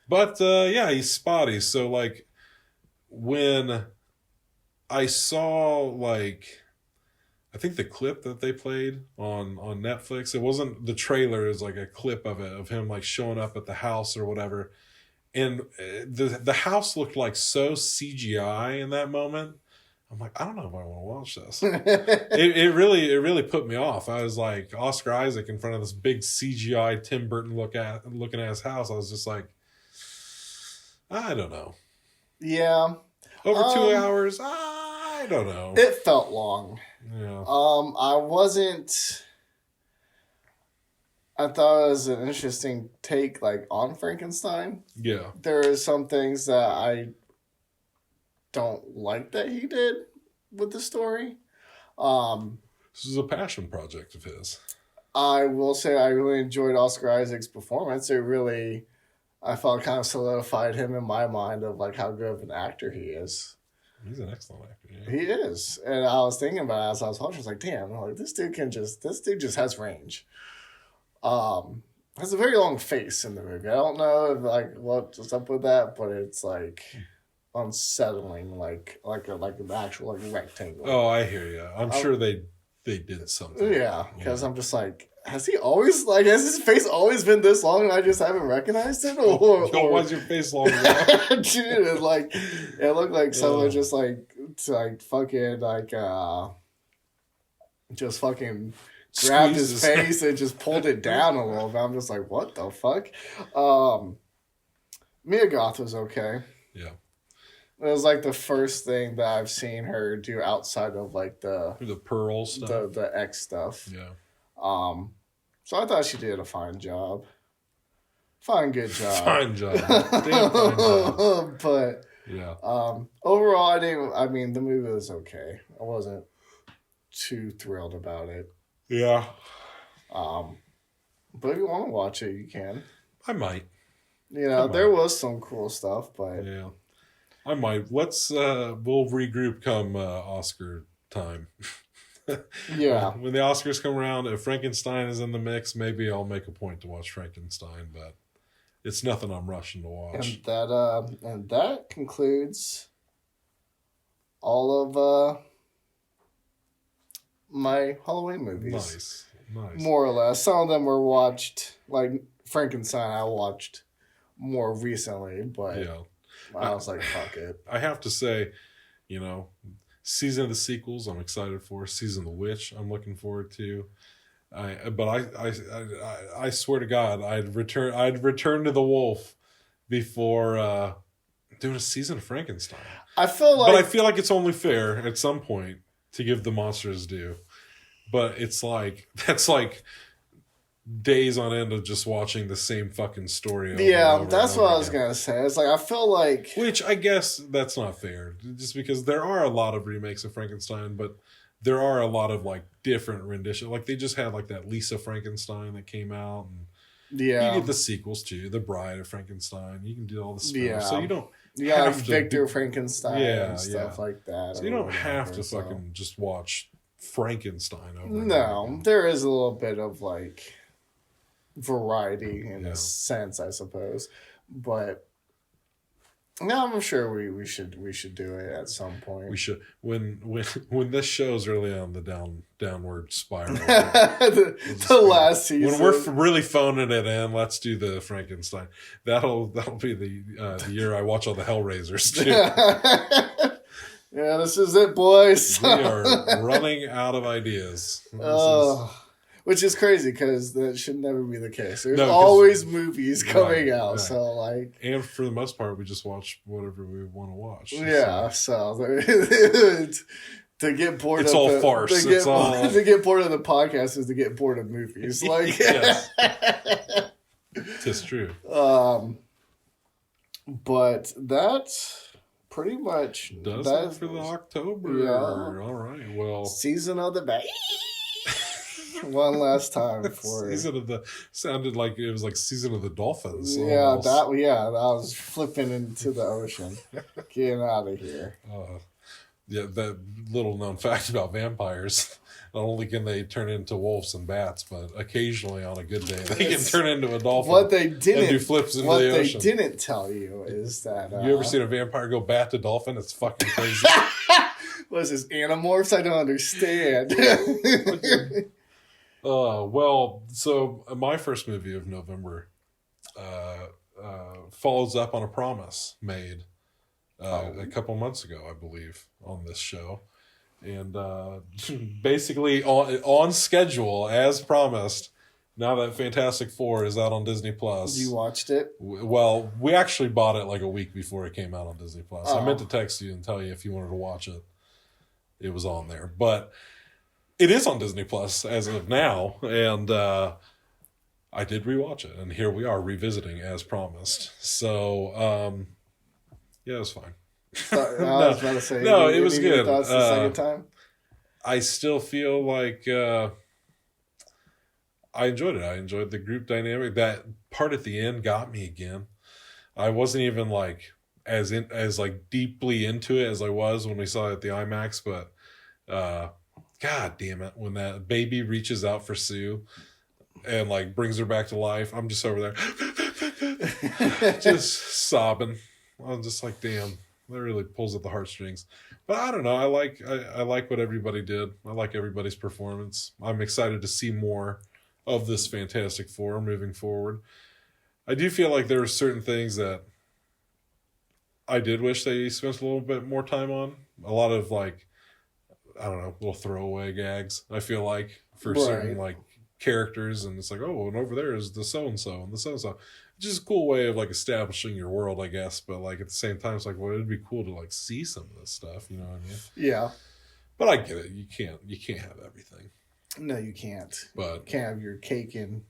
But yeah, he's spotty. So like, when I saw like, I think the clip that they played on Netflix, it wasn't the trailer, it was like a clip of it, of him like showing up at the house or whatever. And the house looked like so CGI in that moment. I'm like, I don't know if I want to watch this. it really put me off. I was like, Oscar Isaac in front of this big CGI Tim Burton looking at his house. I was just like, I don't know. Yeah. Over 2 hours, I don't know. It felt long. Yeah. I thought it was an interesting take, like, on Frankenstein. Yeah. There are some things that I don't like that he did with the story. This is a passion project of his. I will say I really enjoyed Oscar Isaac's performance. I felt kind of solidified him in my mind of like how good of an actor he is. He's an excellent actor. Yeah. He is. And I was thinking about it as I was watching. I was like, damn, like, this dude just has range. Has a very long face in the movie. I don't know if like what's up with that, but it's like unsettling, like an actual like rectangle. Oh, I hear you. I'm sure they they did something. Yeah, because I'm just like, has his face always been this long and I just haven't recognized it? Or why is your face long? Dude, it looked like someone just fucking just fucking grabbed his face and just pulled it down a little bit. I'm just like, what the fuck? Mia Goth was okay. Yeah. It was like the first thing that I've seen her do outside of like the Pearl stuff, the X stuff. Yeah. So I thought she did a fine job. Good job. Fine job. Damn fine job. But yeah. Overall, the movie was okay. I wasn't too thrilled about it. Yeah. But if you want to watch it, you can. I might. There was some cool stuff, but yeah. I might. Let's we'll regroup come Oscar time. Yeah. When the Oscars come around, if Frankenstein is in the mix, maybe I'll make a point to watch Frankenstein, but it's nothing I'm rushing to watch. And that concludes all of my Halloween movies. Nice. More or less. Some of them were watched, like Frankenstein I watched more recently, but yeah. I was like, fuck it. I have to say, Season of the Sequels I'm excited for. Season of the Witch I'm looking forward to. I swear to God, I'd return to the Wolf before doing a season of Frankenstein. I feel like it's only fair at some point to give the monsters due. But it's like that's like days on end of just watching the same fucking story. That's what I was gonna say. It's like I feel like, which I guess that's not fair, just because there are a lot of remakes of Frankenstein, but there are a lot of like different renditions. Like they just had like that Lisa Frankenstein that came out, and you get the sequels too, The Bride of Frankenstein. You can do all the spin-offs, so you don't. Like Victor Frankenstein and stuff like that. So you don't have to fucking just watch Frankenstein over. No, there is a little bit of like variety in a sense, I suppose, but no, I'm sure we should do it at some point. We should when this show's really on the downward spiral. the last season, when we're really phoning it in, let's do the Frankenstein. That'll be the year I watch all the Hellraisers too. Yeah, this is it, boys. We are running out of ideas. Which is crazy because that should never be the case. There's always movies coming out, right. So like, and for the most part, we just watch whatever we want to watch. Yeah, so to get bored, it's all farce. To get bored of the podcast is to get bored of movies. Like, yes, it's true. But that's pretty much does that for the October. Yeah. All right. Well, season of the baby. One last time for season of the sounded like it was like Season of the Dolphins. Yeah, almost. I was flipping into the ocean. Getting out of here. Yeah, that little known fact about vampires. Not only can they turn into wolves and bats, but occasionally on a good day they can turn into a dolphin. What they didn't and do flips into the ocean. What they didn't tell you is that you ever seen a vampire go bat to dolphin? It's fucking crazy. What is this, Animorphs? I don't understand. Well, so my first movie of November follows up on a promise made a couple months ago, I believe, on this show. And basically on schedule, as promised, now that Fantastic Four is out on Disney+. You watched it? Well, we actually bought it like a week before it came out on Disney+. I meant to text you and tell you if you wanted to watch it. It was on there. But it is on Disney Plus as of now, and I did rewatch it, and here we are revisiting as promised. So, yeah, it was fine. I was about to say, no, it was good. Thoughts the second time? I still feel like I enjoyed it. I enjoyed the group dynamic. That part at the end got me again. I wasn't even like as like deeply into it as I was when we saw it at the IMAX, but God damn it, when that baby reaches out for Sue and like brings her back to life, I'm just over there just sobbing. I'm just like, damn, that really pulls at the heartstrings. But I don't know. I like what everybody did. I like everybody's performance. I'm excited to see more of this Fantastic Four moving forward. I do feel like there are certain things that I did wish they spent a little bit more time on. A lot of like, I don't know, little throwaway gags. I feel like for certain like characters, and it's like, oh, and over there is the so and so and the so and so. Just a cool way of like establishing your world, I guess. But like at the same time, it's like, well, it'd be cool to like see some of this stuff. You know what I mean? Yeah. But I get it. You can't have everything. No, you can't. But you can't have your cake and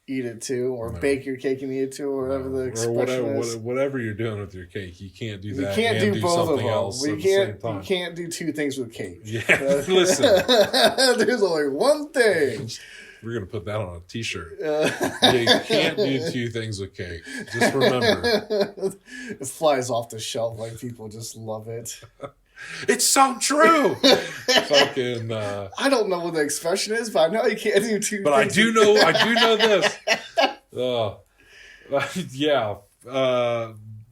eat it too, or bake your cake and eat it too, or whatever the expression is. Whatever you're doing with your cake, you can't do that. You can't do both of them. Else at the same time. You can't do two things with cake. Yeah, listen. There's only one thing. We're going to put that on a t-shirt. You can't do two things with cake. Just remember. It flies off the shelf like people just love it. It's so true. Fucking. I don't know what the expression is, but I know you can't do two but things. I do know this. Yeah.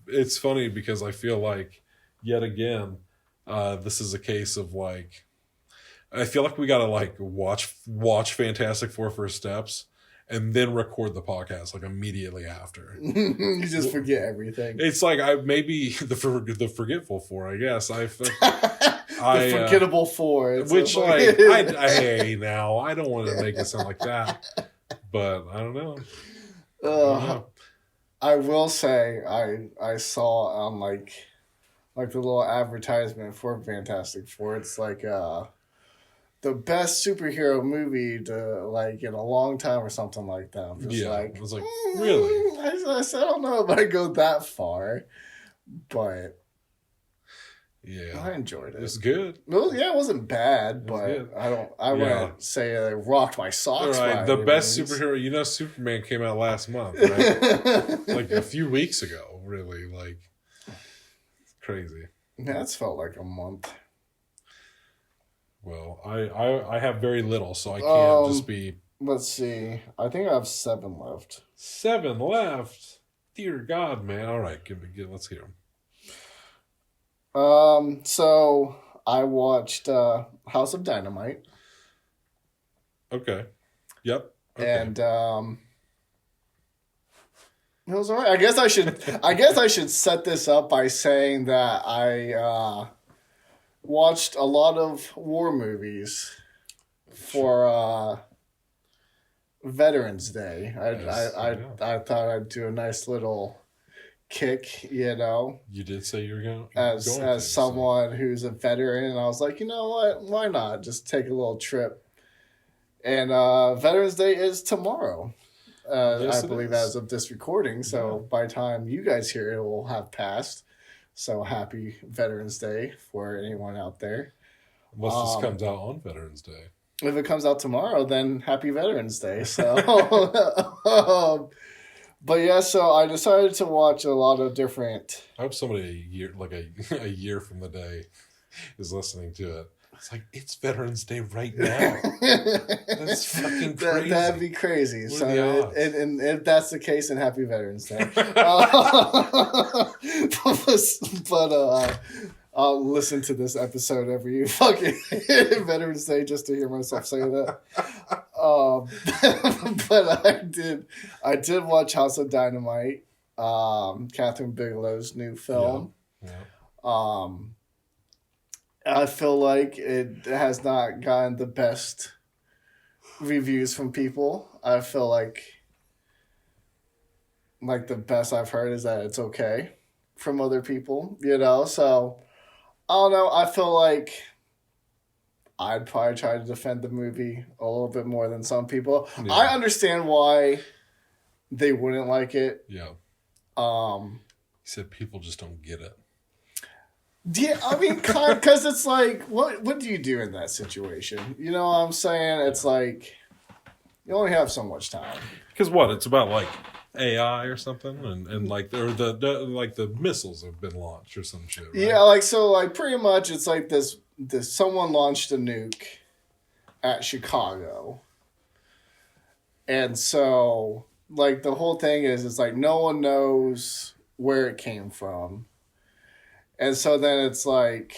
It's funny because I feel like, yet again, this is a case of like, I feel like we gotta like watch Fantastic Four First Steps and then record the podcast like immediately after. You just forget everything. It's like maybe the forgetful four, I guess. The forgettable four. Which like hey now I don't want to make it sound like that, but I don't know. I will say I saw on like the little advertisement for Fantastic Four. It's like the best superhero movie to like in a long time or something like that. I'm just I was like, really? I said, I don't know if I go that far, but yeah, I enjoyed it. It's good. Well, yeah, it wasn't bad, but I wouldn't say it rocked my socks. Right. The best superhero, Superman came out last month, right? Like a few weeks ago, really. Like, it's crazy. Yeah, it's felt like a month. Well, I have very little, so I can't just be... Let's see. I think I have 7 left. 7 left? Dear God, man. All right, let's hear them. So I watched House of Dynamite. Okay. Yep. Okay. And it was alright. I guess I should set this up by saying that I watched a lot of war movies for Veterans Day. I thought I'd do a nice little kick, You did say you were going as someone who's a veteran, and I was like, you know what? Why not just take a little trip? And Veterans Day is tomorrow. Yes, I believe as of this recording. So by the time you guys hear it, it will have passed. So happy Veterans Day for anyone out there. Unless this comes out on Veterans Day. If it comes out tomorrow, then happy Veterans Day. So, but yeah, so I decided to watch a lot of different. I hope somebody a year from the day is listening to it. It's like, it's Veterans Day right now. That's fucking crazy. That'd be crazy. What So, are the odds? And if that's the case, then happy Veterans Day. But I'll listen to this episode every fucking Veterans Day just to hear myself say that. But I did watch House of Dynamite, Catherine Bigelow's new film. Yeah. I feel like it has not gotten the best reviews from people. I feel like the best I've heard is that it's okay from other people, So, I don't know. I feel like I'd probably try to defend the movie a little bit more than some people. Yeah. I understand why they wouldn't like it. Yeah. He said people just don't get it. Yeah, I mean, because it's like, what do you do in that situation? You know what I'm saying? It's like, you only have so much time. Because it's about like AI or something, and like the missiles have been launched or some shit. Right? Yeah, pretty much it's like this someone launched a nuke at Chicago, and so the whole thing is it's like no one knows where it came from. And so then it's like,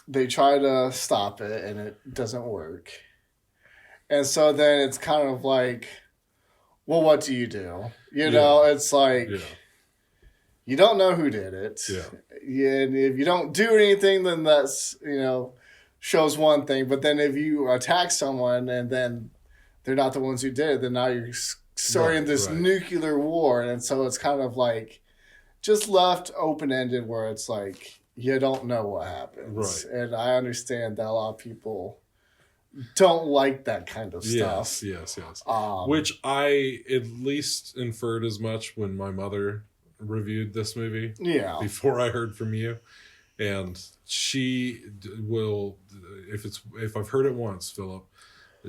they try to stop it and it doesn't work. And so then it's kind of like, well, what do? You know, it's like, you don't know who did it. And if you don't do anything, then that's, shows one thing. But then if you attack someone and then they're not the ones who did it, then now you're starting this nuclear war. And so it's kind of like just left open-ended where it's like, you don't know what happens. Right. And I understand that a lot of people don't like that kind of stuff. Yes. Which I at least inferred as much when my mother reviewed this movie. Yeah. Before I heard from you. And she will, if I've heard it once, Philip,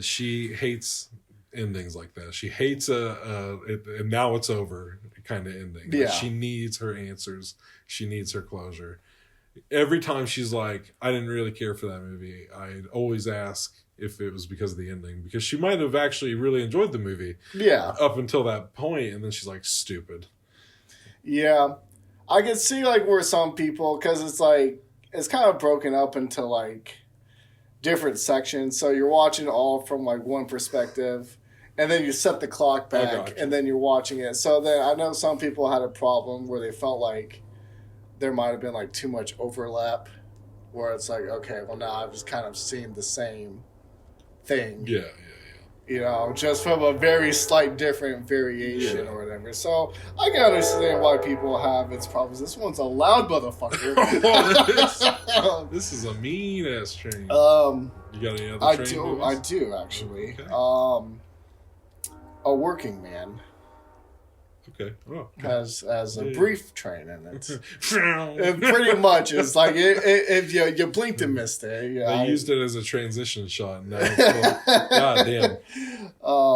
she hates endings like that. She hates and now it's over kind of ending. Yeah. Like she needs her answers. She needs her closure. Every time she's like, I didn't really care for that movie, I'd always ask if it was because of the ending. Because she might have actually really enjoyed the movie. Yeah. Up until that point, and then she's like, stupid. Yeah. I can see like where some people, because it's like, it's kind of broken up into like different sections. So you're watching all from like one perspective, and then you set the clock back, and then you're watching it. So then I know some people had a problem where they felt like there might have been like too much overlap, where it's like, okay, well now I've just kind of seen the same thing. Yeah. Just from a very slight different variation or whatever. So I can understand why people have its problems. This one's a loud motherfucker. This is a mean ass train. You got any other train movies? I do actually. Okay. A Working Man. Okay. Has a brief train in it. It pretty much is like if you blinked and missed it. They used it as a transition shot. And God damn.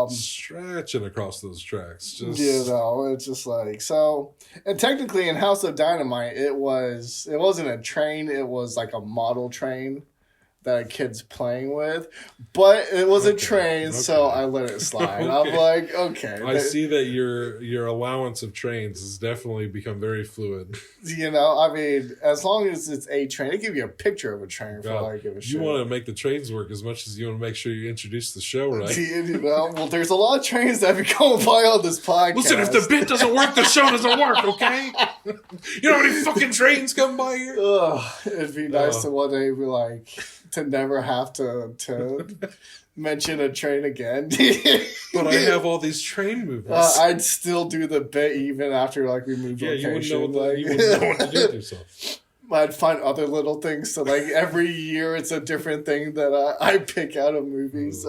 Stretching across those tracks. Just... it's just like so. And technically, in House of Dynamite, it wasn't a train. It was like a model train that a kid's playing with, but it was a train, so I let it slide. I'm like, okay. I see that your allowance of trains has definitely become very fluid. I mean, as long as it's a train, they give you a picture of a train for I give a shit. You want to make the trains work as much as you want to make sure you introduce the show, right? Well, there's a lot of trains that have been going by on this podcast. Listen, if the bit doesn't work, the show doesn't work, okay? You know how many fucking trains come by here? It'd be nice to one day be like... to never have to mention a train again. But I have all these train movies. I'd still do the bit even after we moved location. You wouldn't know what to do with yourself. I'd find other little things. So every year it's a different thing that I pick out of movies.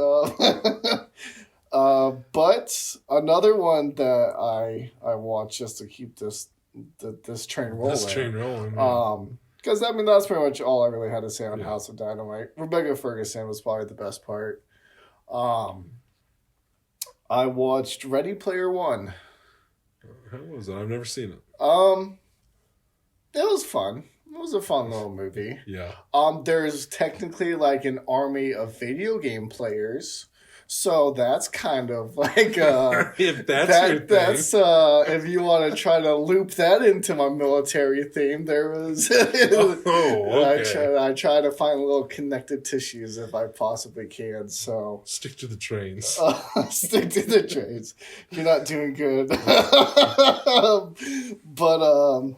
But another one that I watch just to keep this train rolling. This train rolling. Because, that's pretty much all I really had to say on House of Dynamite. Rebecca Ferguson was probably the best part. I watched Ready Player One. How was it? I've never seen it. It was fun. It was a fun little movie. Yeah. There's technically an army of video game players. So that's kind of like if that's if you want to try to loop that into my military theme, there was okay. I try to find little connective tissues if I possibly can. So stick to the trains. Stick to the trains. You're not doing good. But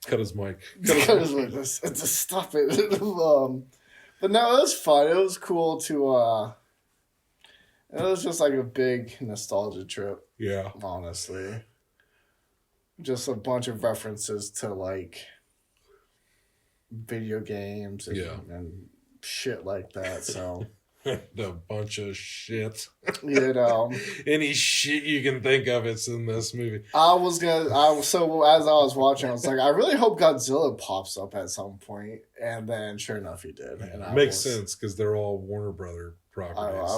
cut his mic. Cut his mic. Just stop it. But no, it was fun. It was cool to. It was just a big nostalgia trip. Yeah. Honestly. Just a bunch of references to video games and shit like that. So a bunch of shit. Any shit you can think of, it's in this movie. So as I was watching, I was like, I really hope Godzilla pops up at some point. And then sure enough he did. And makes sense because they're all Warner Brother properties.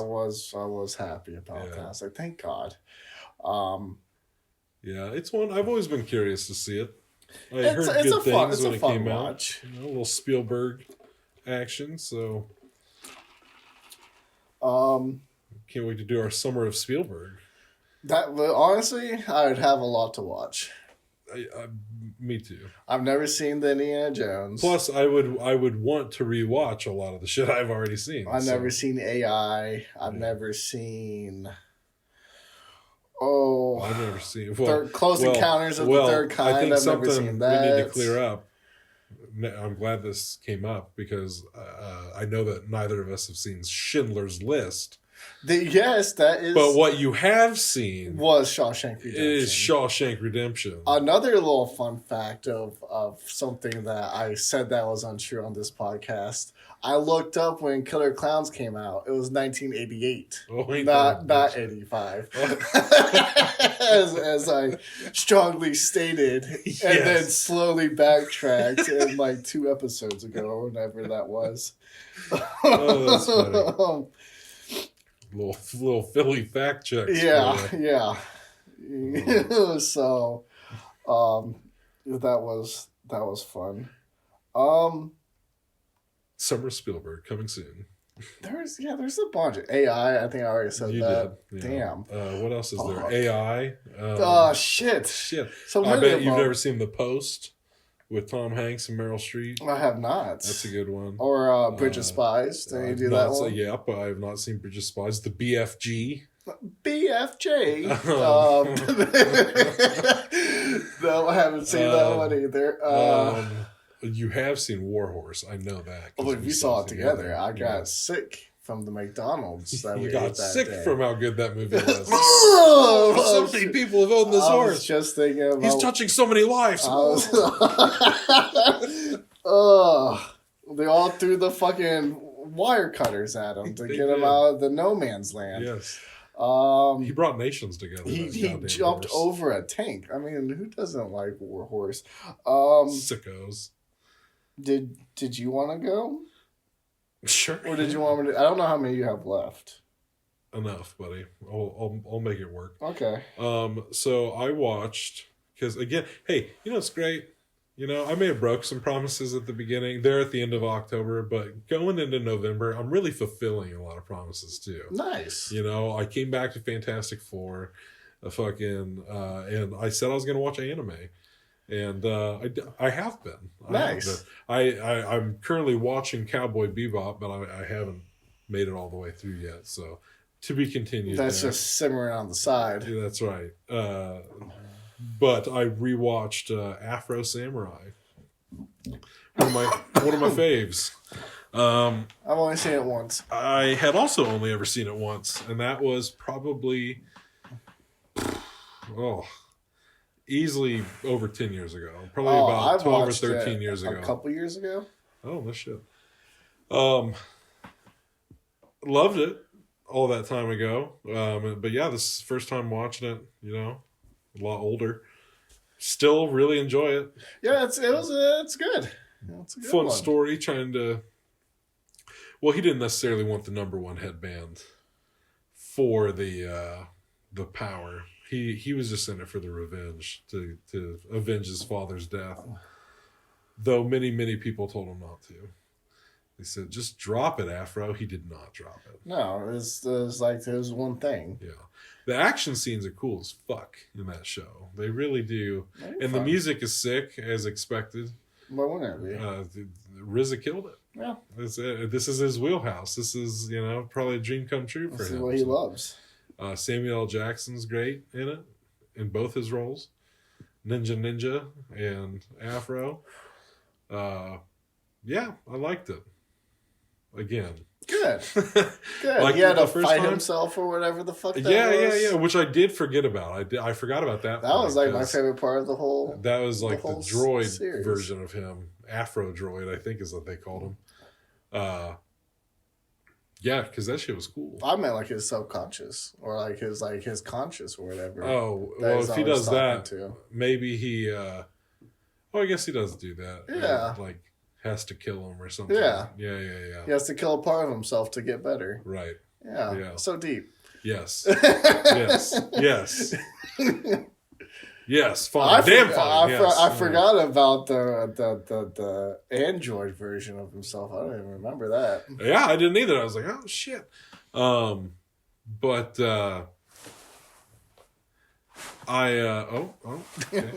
I was happy about that. I was like, thank God. Yeah, it's one I've always been curious to see it. I heard good things when it came watch. out. A little Spielberg action, so can't wait to do our summer of Spielberg. Honestly, I would have a lot to watch. Me too. I've never seen the Indiana Jones. Plus, I would want to rewatch a lot of the shit I've already seen. I've never seen AI. I've never seen. Oh, I've never seen Close Encounters of the Third Kind. I think I've something never seen that. we need to clear up. I'm glad this came up because I know that neither of us have seen Schindler's List. Yes, that is. But what you have seen was Shawshank Redemption. Is Shawshank Redemption. Another little fun fact of something that I said that was untrue on this podcast. I looked up when Killer Clowns came out. It was 1988, not 85, as I strongly stated, and then slowly backtracked in like 2 episodes ago or whenever that was. Oh, that's funny. Little Philly fact check. Yeah. So, that was fun. Summer Spielberg coming soon. There's a bunch. AI, I think I already said that. Did, yeah. Damn. What else is there? AI. Shit. So I bet you've never seen The Post with Tom Hanks and Meryl Streep. I have not. That's a good one. Or Bridge of Spies. Did you do that one? Yep, I have not seen Bridge of Spies. The BFG. BFJ. No, I haven't seen that one either. You have seen War Horse. I know that. Oh, we saw it together. I got sick from the McDonald's that we got sick day. from how good that movie was. So many people have owned this horse. I was just thinking about... He's touching so many lives. They all threw the fucking wire cutters at him to get him out of the no man's land. Yes. He brought nations together. He jumped over a tank. I mean, who doesn't like War Horse? Sickos. Did you want to go? Sure. Or did you want me to? I don't know how many you have left. Enough, buddy. I'll make it work. Okay. So I watched because again, hey, it's great. I may have broke some promises at the beginning, there at the end of October, but going into November, I'm really fulfilling a lot of promises too. Nice. I came back to Fantastic Four, and I said I was going to watch anime, and I have been. Nice. I'm currently watching Cowboy Bebop, but I haven't made it all the way through yet. So to be continued. That's just simmering on the side. Yeah, that's right. But I rewatched Afro Samurai. One of my faves. I've only seen it once. I had also only ever seen it once, and that was probably easily over 10 years ago. Probably about 12 or 13 years ago. A couple years ago. Oh, no shit. Loved it all that time ago. But yeah, this is the first time watching it, a lot older. Still really enjoy it. Yeah, it's good. It's a good fun story. Trying to. Well, he didn't necessarily want the #1 headband for the power. He was just in it for the revenge to avenge his father's death. Though many people told him not to. They said, "Just drop it, Afro." He did not drop it. No, it was one thing. Yeah. The action scenes are cool as fuck in that show. They really do. And the music is sick, as expected. Why wouldn't it be? RZA killed it. Yeah. This is his wheelhouse. This is, probably a dream come true for him. This is what he loves. Samuel L. Jackson's great in it, in both his roles. Ninja and Afro. Yeah, I liked it. Again. Good. Like he had to fight himself or whatever the fuck that was. Yeah, which I did forget about. I forgot about that. That was like my favorite part of the whole. That was like the droid series. version of him. Afro droid, I think is what they called him. Yeah, because that shit was cool. I meant like his subconscious or like his conscious or whatever. Oh, well, if he does that, maybe he. I guess he does do that. Yeah. Like has to kill him or something. Yeah. Yeah. He has to kill a part of himself to get better. Right. Yeah. So deep. Yes. Yes. Fine. Damn fine. I forgot about the Android version of himself. I don't even remember that. Yeah, I didn't either. I was like, oh shit. But Okay.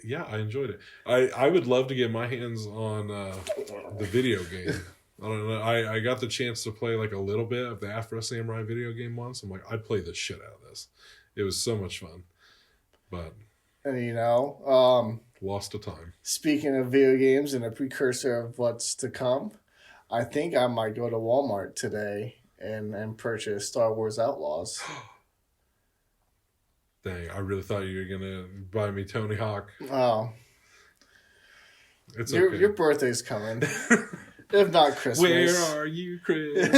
Yeah, I enjoyed it. I would love to get my hands on the video game. I don't know. I got the chance to play like a little bit of the Afro Samurai video game once. I'm like, I'd play the shit out of this. It was so much fun. But and lost to time. Speaking of video games and a precursor of what's to come, I think I might go to Walmart today and purchase Star Wars Outlaws. Dang, I really thought you were gonna buy me Tony Hawk. Oh, it's your birthday's coming, if not Christmas. Where are you, Christmas?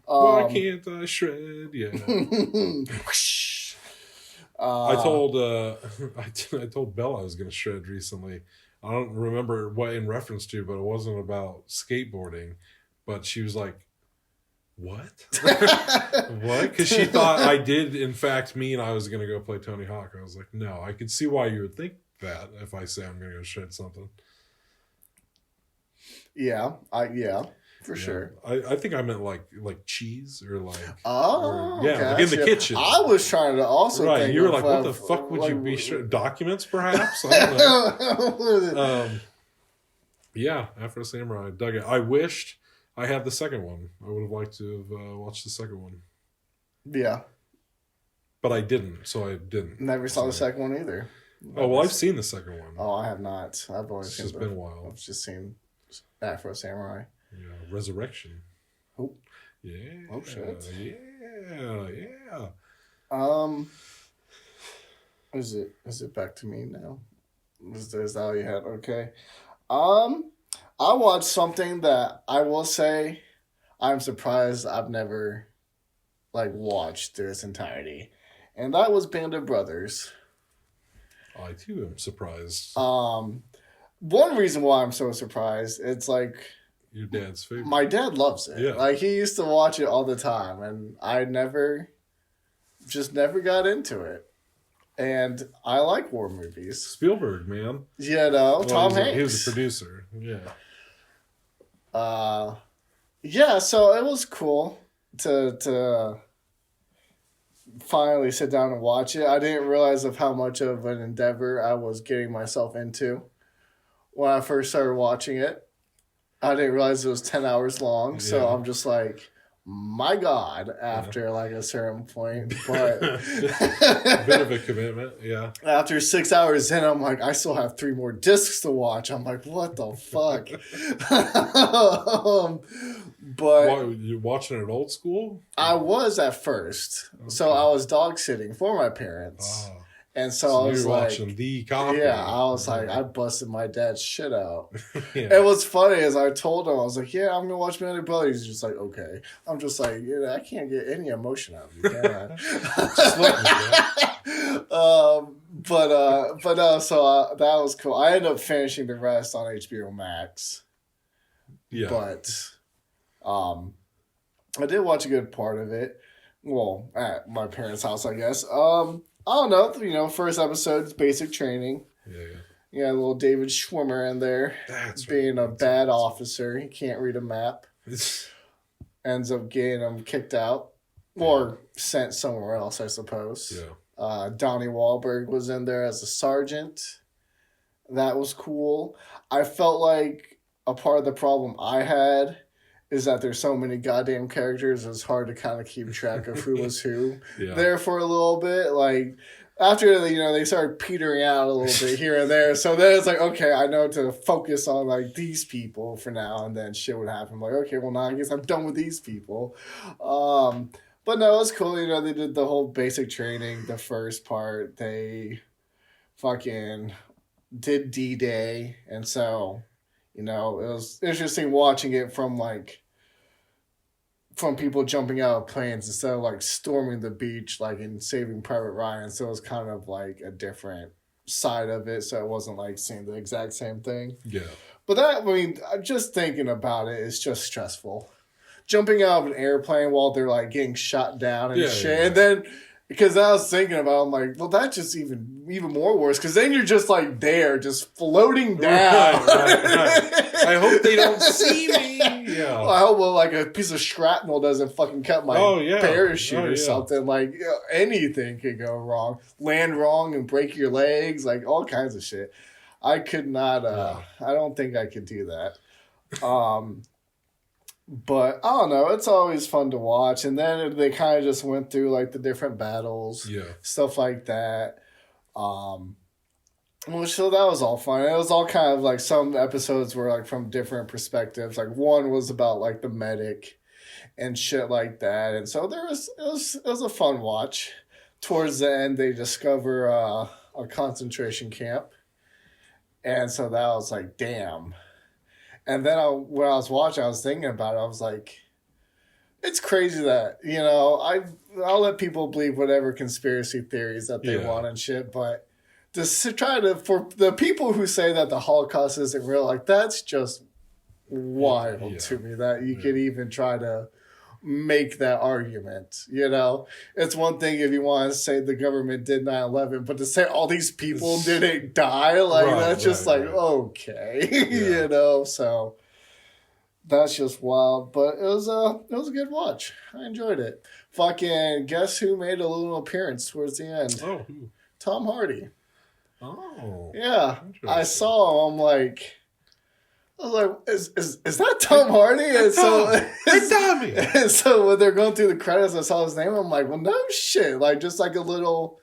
Why can't I shred? Yeah. I told Bella I was gonna shred recently. I don't remember what in reference to, but it wasn't about skateboarding. But she was like, what? What? Because she thought I did, in fact, mean I was going to go play Tony Hawk. I was like, no, I could see why you would think that if I say I'm going to go shred something. Yeah, for sure. I think I meant like cheese or like... Oh, or, yeah, like in the kitchen. I was trying to also think you were like, what the fuck would you be shredding? Documents, perhaps? I don't know. Yeah, Afro Samurai. I dug it. I wished... I had the second one. I would have liked to have watched the second one. Yeah. But I didn't, so I didn't. Never saw the second one either. Oh, well, I've seen the second one. Oh, I have not. I've only It's just been a while. I've just seen Afro Samurai. Yeah, Resurrection. Oh. Yeah. Oh, shit. Yeah. Is it back to me now? Is that all you had? Okay. I watched something that I will say I'm surprised I've never watched through its entirety. And that was Band of Brothers. I too am surprised. One reason why I'm so surprised, it's like your dad's favorite. My dad loves it. Yeah. He used to watch it all the time and I never got into it. And I like war movies. Spielberg, man. Tom Hanks. He was a producer. Yeah. So it was cool to finally sit down and watch it. I didn't realize of how much of an endeavor I was getting myself into when I first started watching it. I didn't realize it was 10 hours long, so I'm just like, my God, after a certain point. But a bit of a commitment, yeah. After 6 hours in, I'm like, I still have 3 more discs to watch. I'm like, what the fuck? But you're watching it old school? I was at first. Okay. So I was dog sitting for my parents. Oh. And so I was watching the copy. Yeah, I was like, I busted my dad's shit out. Yeah. And what's funny is I told him, I was like, yeah, I'm going to watch Band of Brothers. He's just like, okay. I'm just like, I can't get any emotion out of you, can I? Just let me, But no, so that was cool. I ended up finishing the rest on HBO Max. Yeah. But I did watch a good part of it. Well, at my parents' house, I guess. I don't know. First episode's basic training. Yeah. You got a little David Schwimmer in there. That's being a bad officer. He can't read a map. Ends up getting him kicked out. Or sent somewhere else, I suppose. Yeah. Donnie Wahlberg was in there as a sergeant. That was cool. I felt like a part of the problem I had is that there's so many goddamn characters, it's hard to kind of keep track of who was who there for a little bit. After, they started petering out a little bit here and there. So then it's like, okay, I know to focus on, these people for now. And then shit would happen. I'm like, okay, well, now I guess I'm done with these people. But no, it was cool. They did the whole basic training, the first part. They fucking did D-Day. And so, it was interesting watching it from people jumping out of planes instead of storming the beach in Saving Private Ryan. So it was kind of a different side of it. So it wasn't seeing the exact same thing. Yeah. But just thinking about it is just stressful. Jumping out of an airplane while they're getting shot down and shit. Yeah. And then, because I was thinking about, I'm like, well, that's just even more worse. Because then you're just there, just floating down. Right. I hope they don't see me. Yeah. Well, I hope like a piece of shrapnel doesn't fucking cut my parachute or something. Like anything could go wrong, land wrong and break your legs, like all kinds of shit. I could not. I don't think I could do that. But I don't know. It's always fun to watch, and then they kind of just went through like the different battles, stuff like that. So that was all fun. It was all kind of like some episodes were like from different perspectives. Like one was about like the medic and shit like that, and so it was a fun watch. Towards the end, they discover a concentration camp, and so that was like, damn. And then when I was watching, I was thinking about it. I was like, it's crazy that, I'll let people believe whatever conspiracy theories that they want and shit, but for the people who say that the Holocaust isn't real, like, that's just wild to me that you could even try to make that argument. It's one thing if you want to say the government did 9/11, but to say all these people didn't die, like, that's just okay. So that's just wild. But it was a good watch. I enjoyed it. Fucking guess who made a little appearance towards the end? Oh, who? Tom Hardy. Oh, yeah. I saw him. I was like, is that Tom Hardy? And Tommy. And so when they're going through the credits, I saw his name. I'm like, well, no shit. Like, just like a little,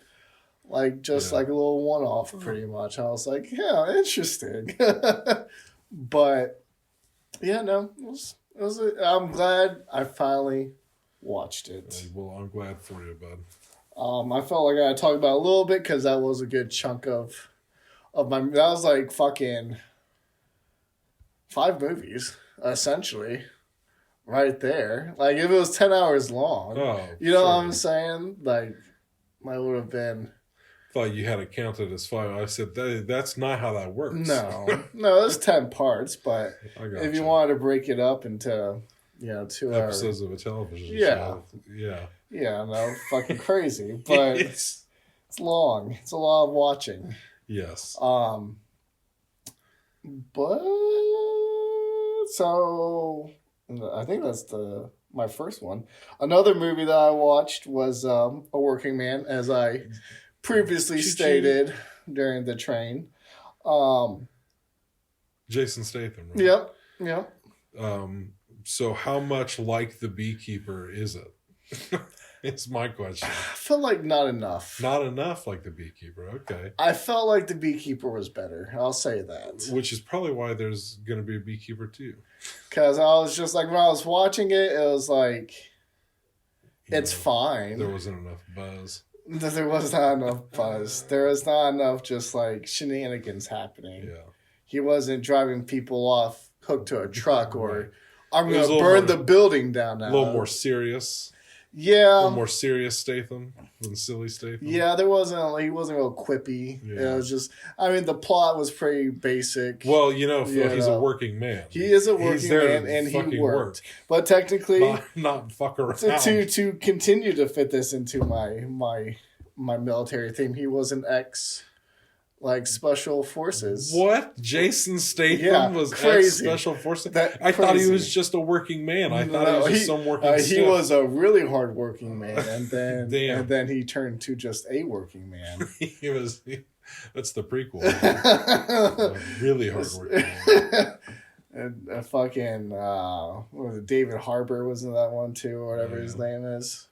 like a little one-off, pretty much. I was like, yeah, interesting. But yeah, no, I'm glad I finally watched it. Well, I'm glad for you, bud. I felt like I had to talk about it a little bit because that was a good chunk of my. That was like fucking 5 movies, essentially, right there. Like, if it was 10 hours long, what I'm saying? Like, I would have been. Thought you had it counted as 5. I said that's not how that works. No, it's 10 parts. But if you wanted to break it up into 2 episodes of a television show, yeah, no, fucking crazy. But it's long. It's a lot of watching. Yes. But so I think that's my first one. Another movie that I watched was A Working Man, as I previously stated during the train. Jason Statham, right? Yep. So how much like The Beekeeper is it? It's my question. I felt like not enough. Not enough like The Beekeeper. Okay. I felt like The Beekeeper was better. I'll say that. Which is probably why there's going to be a Beekeeper 2. Because I was just like, when I was watching it, it was like, it's fine. There wasn't enough buzz. There was not enough buzz. There was not enough just like shenanigans happening. Yeah. He wasn't driving people off hooked to a truck or I'm going to burn the building down now. A little more serious. Yeah. A little more serious Statham than silly Statham. Yeah, he wasn't real quippy. Yeah. It was just, the plot was pretty basic. Well, he's a working man. He is a working man and he worked. But technically, not fuck around. To continue to fit this into my military theme, he was an special forces. What? Jason Statham was ex-special forces? I thought he was just a working man. I thought he was just some working stuff. He was a really hard working man, and then and then he turned to just a working man. That's the prequel. A really hard working man. And fucking what was it? David Harbour was in that one too, or whatever his name is.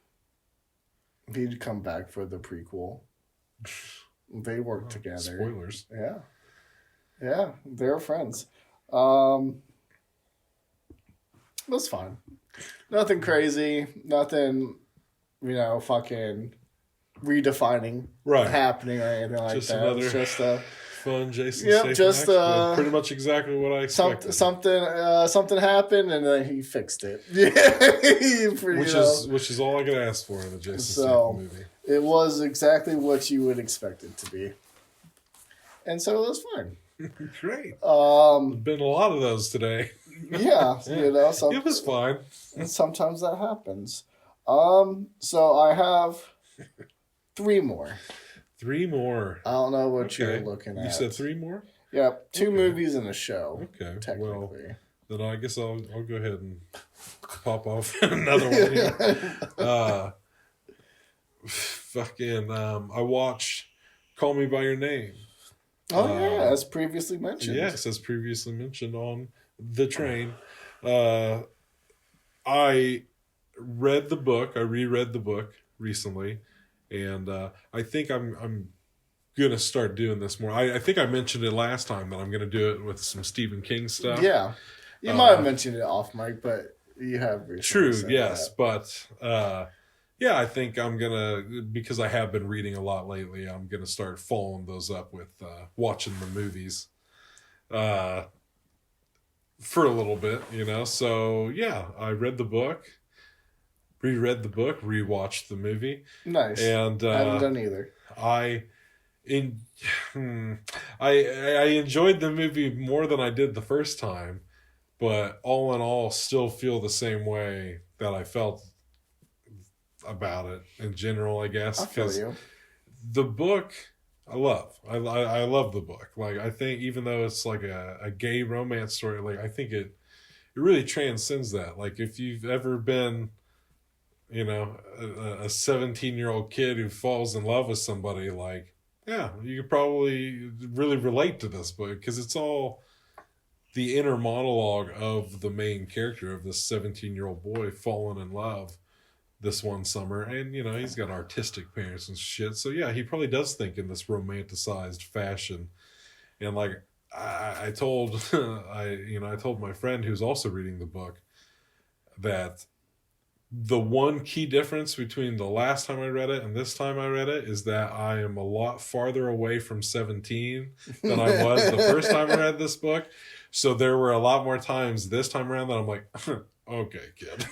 He'd come back for the prequel. They worked together. Spoilers. Yeah, they were friends. It was fine. Nothing crazy. Nothing, fucking redefining happening or anything like that. It's just fun Jason Statham. Just pretty much exactly what I expected. Something happened and then he fixed it. Which is all I could ask for in the Jason Statham movie. It was exactly what you would expect it to be. And so it was fine. Great. Been a lot of those today. Yeah. It was fine. And sometimes that happens. So I have 3 more. 3 more. I don't know what you're looking at. You said 3 more? Yep. 2 movies and a show. Okay. Technically. Well, then I guess I'll go ahead and pop off another one here. I watched Call Me By Your Name. Oh, yeah, as previously mentioned. Yes, as previously mentioned on the train. I read the book. I reread the book recently, and I think I'm going to start doing this more. I think I mentioned it last time that I'm going to do it with some Stephen King stuff. Yeah. You might have mentioned it off mic, but you have recently True, yes. That. But, yeah, I think I'm going to, because I have been reading a lot lately, I'm going to start following those up with watching the movies for a little bit, you know. So, yeah, I read the book, reread the book, rewatched the movie. Nice. And I haven't done either. I enjoyed the movie more than I did the first time, but all in all, still feel the same way that I felt about it in general, I guess. Because the book, I love the book. Like, I think even though it's like a gay romance story, like I think it really transcends that. Like, if you've ever been, you know, a 17-year-old kid who falls in love with somebody, like, yeah, you could probably really relate to this book because it's all the inner monologue of the main character of this 17-year-old boy falling in love this one summer. And, you know, he's got artistic parents and shit. So, yeah, he probably does think in this romanticized fashion. And, like, I told I told my friend who's also reading the book that the one key difference between the last time I read it and this time I read it is that I am a lot farther away from 17 than I was the first time I read this book. So there were a lot more times this time around that I'm like, okay, kid.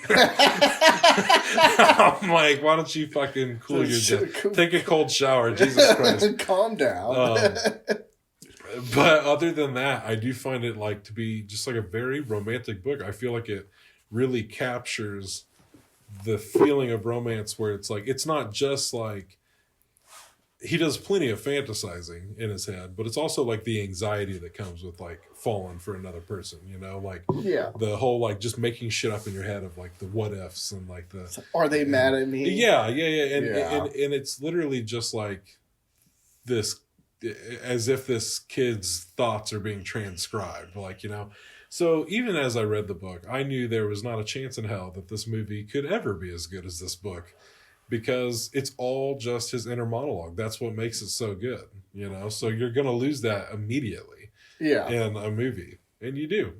I'm like, why don't you fucking cool your jet? Take a cold shower, Jesus Christ. Calm down. But other than that, I do find it like to be just like a very romantic book. I feel like it really captures the feeling of romance where it's like, it's not just like, he does plenty of fantasizing in his head, but it's also like the anxiety that comes with like falling for another person, you know, like the whole like just making shit up in your head of like the what ifs and like the are they mad at me? Yeah. And it's literally just like this, as if this kid's thoughts are being transcribed, like, you know. So even as I read the book, I knew there was not a chance in hell that this movie could ever be as good as this book, because it's all just his inner monologue. That's what makes it so good, you know? So you're going to lose that immediately in a movie. And you do.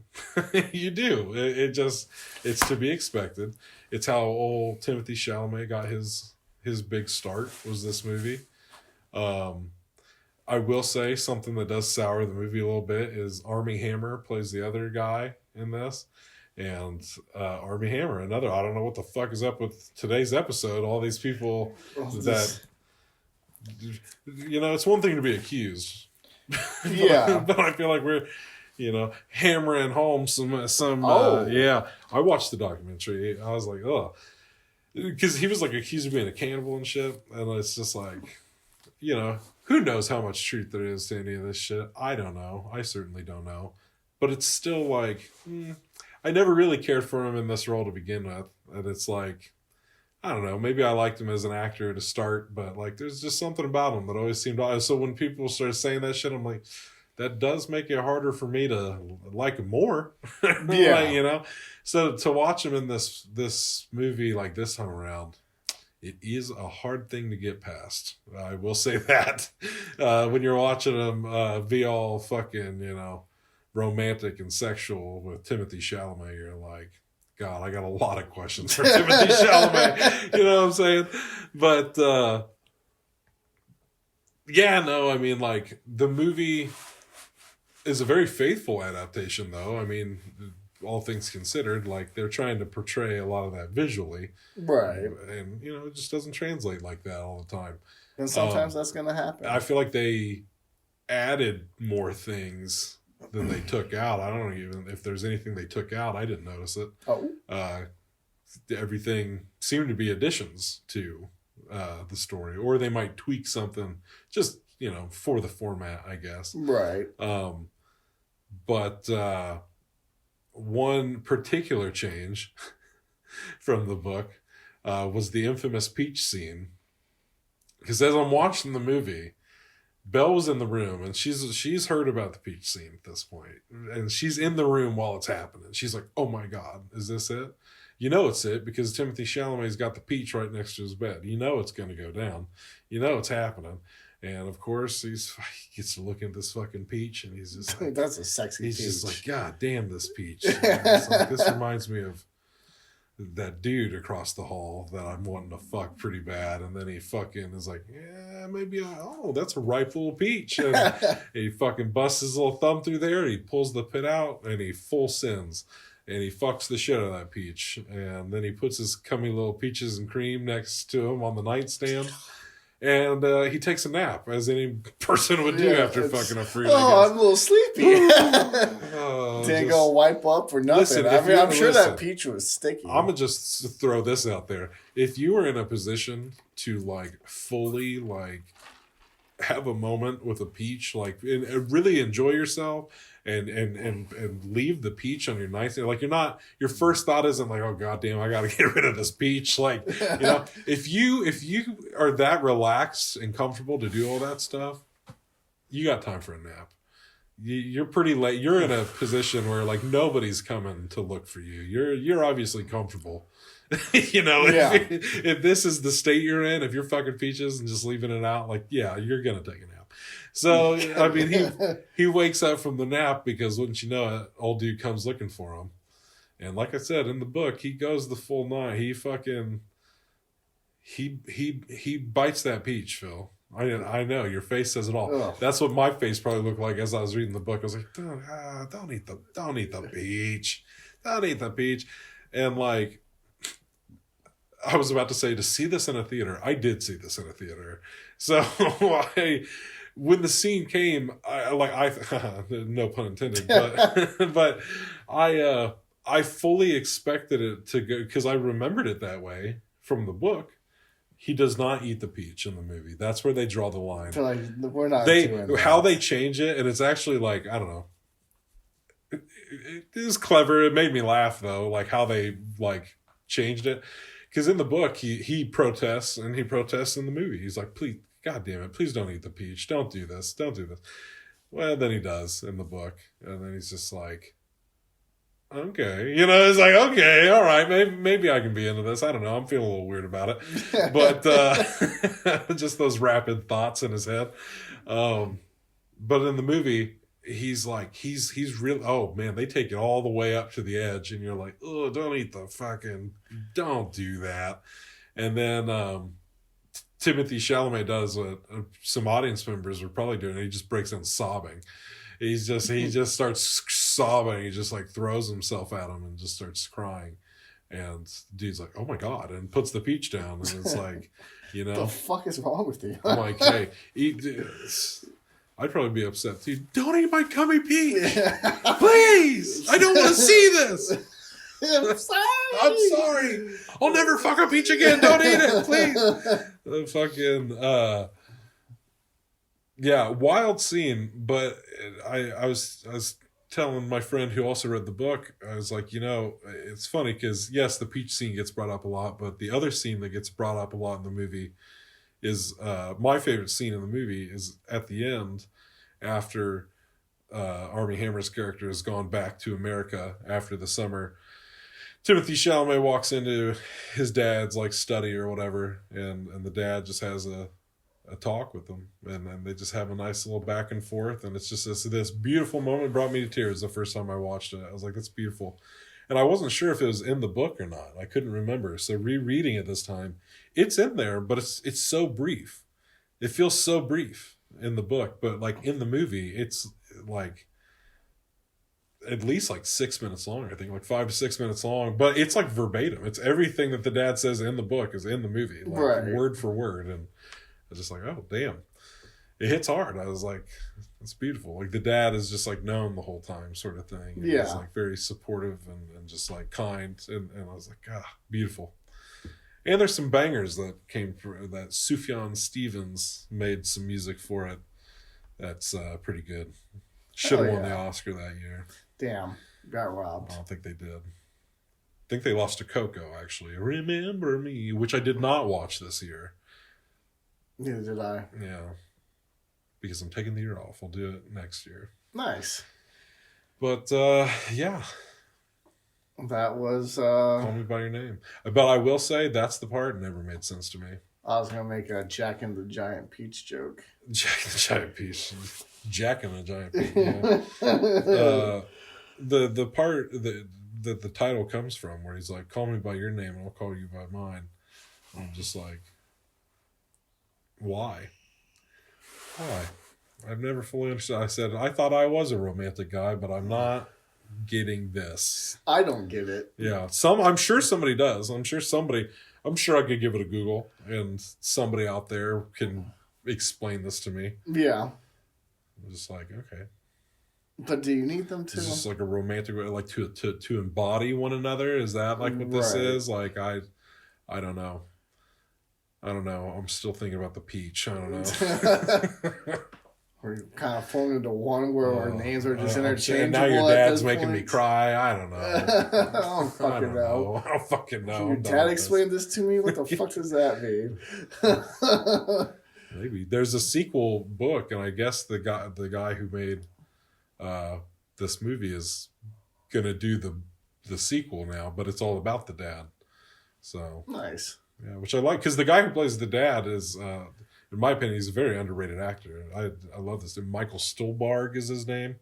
You do. It's to be expected. It's how old Timothée Chalamet got his big start, was this movie. I will say something that does sour the movie a little bit is Armie Hammer plays the other guy in this. And Armie Hammer, another, I don't know what the fuck is up with today's episode. All these people that, you know, it's one thing to be accused. Yeah. but I feel like we're, you know, hammering home yeah. I watched the documentary. I was like, oh. Because he was like accused of being a cannibal and shit. And it's just like, you know, who knows how much truth there is to any of this shit? I don't know. I certainly don't know. But it's still like, I never really cared for him in this role to begin with. And it's like, I don't know, maybe I liked him as an actor to start, but like there's just something about him that always seemed odd. So when people start saying that shit, I'm like, that does make it harder for me to like him more. Yeah. Like, you know? So to watch him in this movie like this time around, it is a hard thing to get past. I will say that. When you're watching him be all fucking, you know, romantic and sexual with Timothée Chalamet, you're like, God, I got a lot of questions for Timothée Chalamet. You know what I'm saying? But, yeah, no, I mean, like, the movie is a very faithful adaptation, though. I mean, all things considered, like, they're trying to portray a lot of that visually. Right. And, you know, it just doesn't translate like that all the time. And sometimes that's going to happen. I feel like they added more things than they took out. I don't know even if there's anything they took out. I didn't notice it. Oh. Everything seemed to be additions to the story. Or they might tweak something just, you know, for the format, I guess. Right. But one particular change from the book was the infamous peach scene. Because as I'm watching the movie, Belle was in the room, and she's heard about the peach scene at this point, and she's in the room while it's happening. She's like, "Oh my God, is this it?" You know it's it because Timothée Chalamet's got the peach right next to his bed. You know it's going to go down. You know it's happening. And of course, he gets to look at this fucking peach, and he's just like, "That's a sexy peach." He's just like, "God damn this peach." It's like, this reminds me of that dude across the hall that I'm wanting to fuck pretty bad. And then he fucking is like, "Yeah, maybe that's a ripe little peach." And he fucking busts his little thumb through there, and he pulls the pit out, and he full sends. And he fucks the shit out of that peach. And then he puts his cummy little peaches and cream next to him on the nightstand. And he takes a nap, as any person would do after fucking a fruit. I'm a little sleepy. Didn't go wipe up or nothing. Listen, I'm sure that peach was sticky. I'm going to just throw this out there. If you were in a position to, like, fully, like, have a moment with a peach, like, and really enjoy yourself, and leave the peach on your nightstand. Like, your first thought isn't like, "Oh goddamn, I gotta get rid of this peach." Like, if you are that relaxed and comfortable to do all that stuff, you got time for a nap. You're pretty late. You're in a position where, like, nobody's coming to look for you. You're obviously comfortable. If this is the state you're in, if you're fucking peaches and just leaving it out, like, yeah, you're gonna take a nap. So, I mean, he wakes up from the nap because, wouldn't you know it, old dude comes looking for him. And like I said, in the book, he goes the full 9. He fucking, he bites that peach, Phil. I know, your face says it all. Ugh. That's what my face probably looked like as I was reading the book. I was like, don't eat the peach. Don't eat the peach. And, like, I was about to say, to see this in a theater, I did see this in a theater. So, when the scene came, I no pun intended, but I fully expected it to go, because I remembered it that way from the book. He does not eat the peach in the movie. That's where they draw the line. So, like, we're not doing that. How they change it, and it's actually, like, I don't know. It is clever. It made me laugh, though, like how they, like, changed it. Because in the book, he protests, and he protests in the movie. He's like, "Please, God damn it, please don't eat the peach. Don't do this. Don't do this." Well, then he does in the book. And then he's just like, okay. It's like, okay, all right, maybe I can be into this. I don't know. I'm feeling a little weird about it. But just those rapid thoughts in his head. But in the movie, he's like, he's real. Oh, man, they take it all the way up to the edge. And you're like, "Oh, don't do that." And then Timothée Chalamet does what some audience members are probably doing. He just breaks down sobbing. He just starts sobbing. He just, like, throws himself at him and just starts crying. And the dude's like, "Oh my God," and puts the peach down. And it's like, the fuck is wrong with you? I'm like, hey, eat this. I'd probably be upset too. "Don't eat my gummy peach. Please. I don't want to see this. I'm sorry. I'll never fuck a peach again. Don't eat it, please." Wild scene. But I was telling my friend who also read the book, I was like, it's funny because, yes, the peach scene gets brought up a lot, but the other scene that gets brought up a lot in the movie is my favorite scene in the movie is at the end, after Armie Hammer's character has gone back to America after the summer. Timothée Chalamet walks into his dad's, like, study or whatever, and the dad just has a talk with him, and they just have a nice little back and forth, and it's just this beautiful moment. It brought me to tears the first time I watched it. I was like, that's beautiful. And I wasn't sure if it was in the book or not. I couldn't remember. So rereading it this time, it's in there, but it's so brief. It feels so brief in the book, but, like, in the movie, it's like at least, like, 6 minutes long. I think, like, 5 to 6 minutes long, but it's, like, verbatim. It's everything that the dad says in the book is in the movie, like, right, word for word. And I was just like, oh damn, it hits hard. I was like, it's beautiful. Like, the dad is just, like, known the whole time, sort of thing. And he's, like, very supportive and just, like, kind. And I was like, beautiful. And there's some bangers that came through. That Sufjan Stevens made some music for it. That's pretty good. Should have won the Oscar that year. Damn. got robbed. I don't think they did. I think they lost to Coco, actually. Remember Me, which I did not watch this year. Neither did I. Yeah. Because I'm taking the year off. I'll do it next year. Nice. But, yeah. That was... Call Me By Your Name. But I will say, that's the part never made sense to me. I was going to make a Jack and the Giant Peach joke. Jack and the Giant Peach. Jack and the Giant Peach, yeah. The part that the title comes from, where he's like, call me by your name and I'll call you by mine. I'm just like, why? I've never fully understood. I said, I thought I was a romantic guy, but I'm not getting this. I don't get it. Yeah. I'm sure somebody does. I'm sure I could give it a Google and somebody out there can explain this to me. Yeah. I'm just like, okay. But do you need them to? Is this like a romantic, like to embody one another? Is that like what this is? Like, I don't know. I'm still thinking about the peach. I don't know. We're kind of formed into one where our names are just interchangeable. Now your dad's making me cry. I don't know. I don't fucking know. I don't fucking know. Your dad explained this to me? What the fuck does that mean? Maybe. There's a sequel book, and I guess the guy who made this movie is gonna do the sequel now, but it's all about the dad. So nice. Yeah, which I like, because the guy who plays the dad is, in my opinion, he's a very underrated actor. I love this. Michael Stuhlbarg is his name.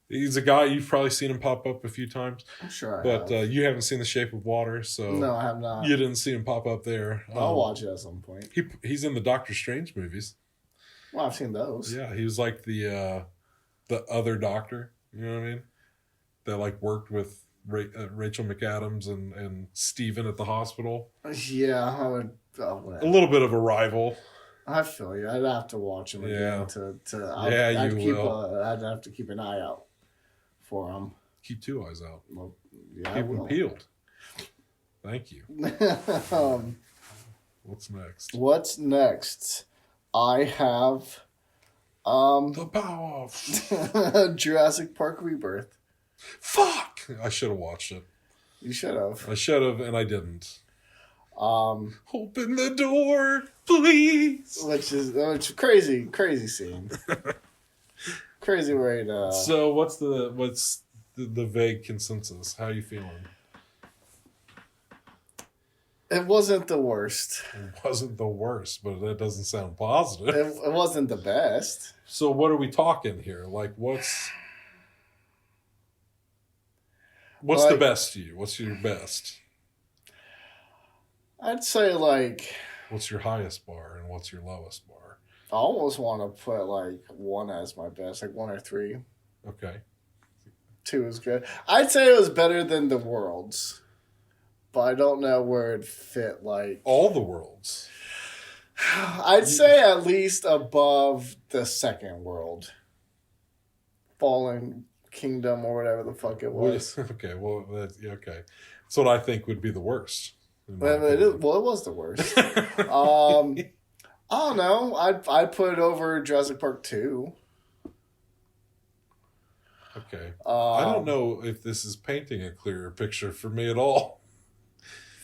He's a guy, you've probably seen him pop up a few times. I'm sure I But have. you haven't seen The Shape of Water, so... No, I have not. You didn't see him pop up there. I'll watch it at some point. He's in the Doctor Strange movies. Well, I've seen those. Yeah, he was like the other doctor, you know what I mean? That like worked with Rachel McAdams and Steven at the hospital. Yeah, I would. A little bit of a rival. I feel you. I'd have to watch him again I'd have to keep an eye out for him. Keep two eyes out. Well, yeah, keep them peeled. Thank you. What's next? What's next? I have the power. Jurassic Park Rebirth. Fuck! I should have watched it. You should have. I should have, and I didn't. Open the door, please. Which is crazy scene. Crazy way to. So what's the vague consensus? How are you feeling? It wasn't the worst. It wasn't the worst, but that doesn't sound positive. It wasn't the best. So what are we talking here? Like, what's the best to you? What's your best? I'd say like... What's your highest bar and what's your lowest bar? I almost want to put like 1 as my best, like 1 or 3. Okay. 2 is good. I'd say it was better than the Worlds. But I don't know where it fit, like... All the Worlds. I'd say at least above the second world. Fallen Kingdom or whatever the fuck it was. Okay, well, okay. That's what I think would be the worst. It was the worst. I don't know. I'd put it over Jurassic Park 2. Okay. I don't know if this is painting a clearer picture for me at all.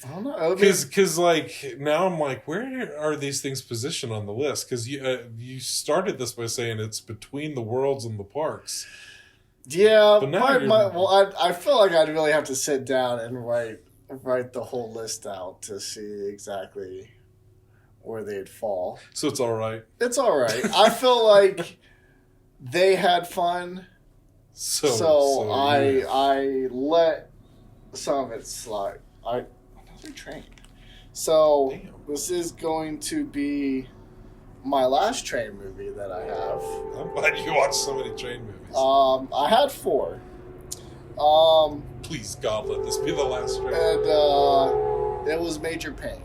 I don't know. Because like, now I'm like, where are these things positioned on the list? Because you started this by saying it's between the worlds and the parks. Yeah, but I feel like I'd really have to sit down and write the whole list out to see exactly where they'd fall. So it's all right. It's all right. I feel like they had fun. So I let some of it slide. Another train. So damn. This is going to be my last train movie that I have. I'm glad you watched so many train movies. I had 4. Please God, let this be the last train. And it was Major Payne.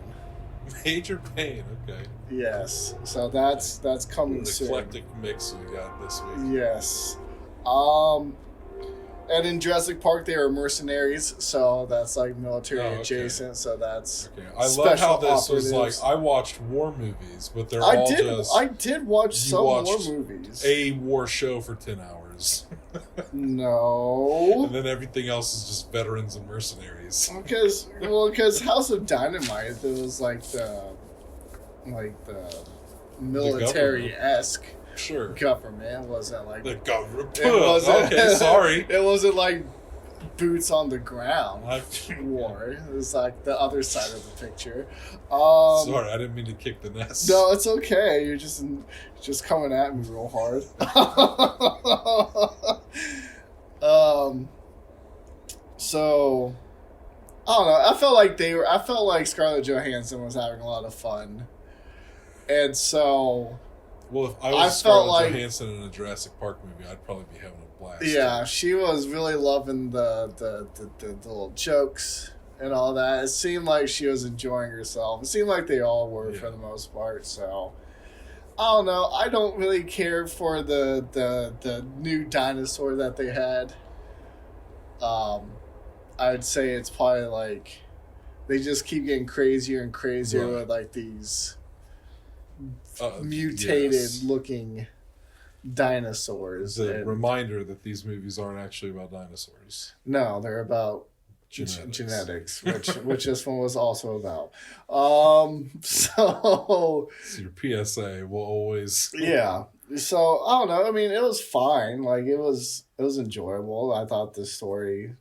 Major Payne, okay. Yes. So that's coming soon. Eclectic mix we got this week. Yes. And in Jurassic Park, they were mercenaries, so that's like military adjacent. So that's okay. I love how this was like. I watched war movies, but they're all just. I did watch some war movies. A war show for 10 hours. dinosaurs. No. And then everything else is just veterans and mercenaries. Because House of Dynamite, there was like the military-esque government. It wasn't like the government. Okay, sorry. It wasn't like boots on the ground war. It was like the other side of the picture. Sorry, I didn't mean to kick the nest. No, it's okay. You're just coming at me real hard. So I don't know. I felt like Scarlett Johansson was having a lot of fun, and so. Well, if I was Scarlett Johansson in a Jurassic Park movie, I'd probably be having a blast. Yeah, she was really loving the little jokes and all that. It seemed like she was enjoying herself. It seemed like they all were for the most part. So I don't know. I don't really care for the new dinosaur that they had. I'd say it's probably like they just keep getting crazier and crazier with like these mutated looking dinosaurs. It's a reminder that these movies aren't actually about dinosaurs. No, they're about genetics, which this one was also about. So your PSA will always. Yeah. So I don't know. I mean, it was fine. Like it was enjoyable. I thought the story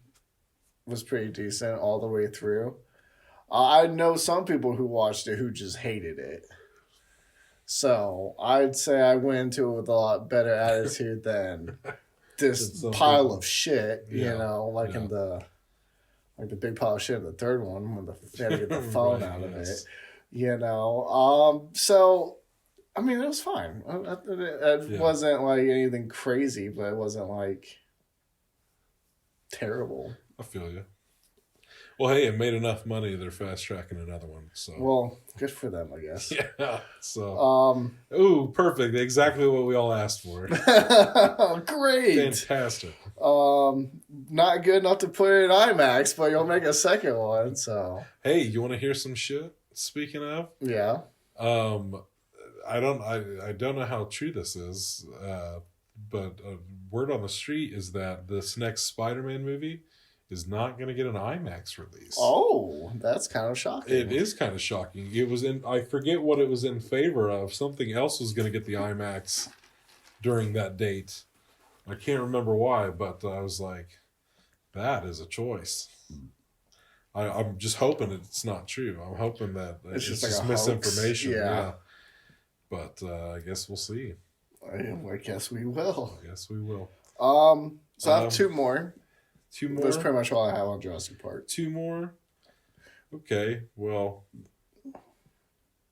was pretty decent all the way through. I know some people who watched it who just hated it. So I'd say I went into it with a lot better attitude than this pile of shit, in the big pile of shit in the third one when they had to get the phone out of it, So I mean, it was fine. It wasn't like anything crazy, but it wasn't like terrible. I feel you. Well, hey, it made enough money. They're fast tracking another one. So well, good for them, I guess. Yeah. So, perfect. Exactly what we all asked for. Great. Fantastic. Not good enough to put it in IMAX, but you'll make a second one. So, hey, you want to hear some shit? Speaking of, yeah. I don't know how true this is, but word on the street is that this next Spider-Man movie is not going to get an IMAX release. Oh, that's kind of shocking. It is kind of shocking. It was I forget what it was in favor of. Something else was going to get the IMAX during that date. I can't remember why, but I was like, that is a choice. I'm just hoping it's not true. I'm hoping that it's just like misinformation. Yeah. But I guess we'll see. I guess we will. So I have two more. Two more? That's pretty much all I have on Jurassic Park. Two more? Okay, well,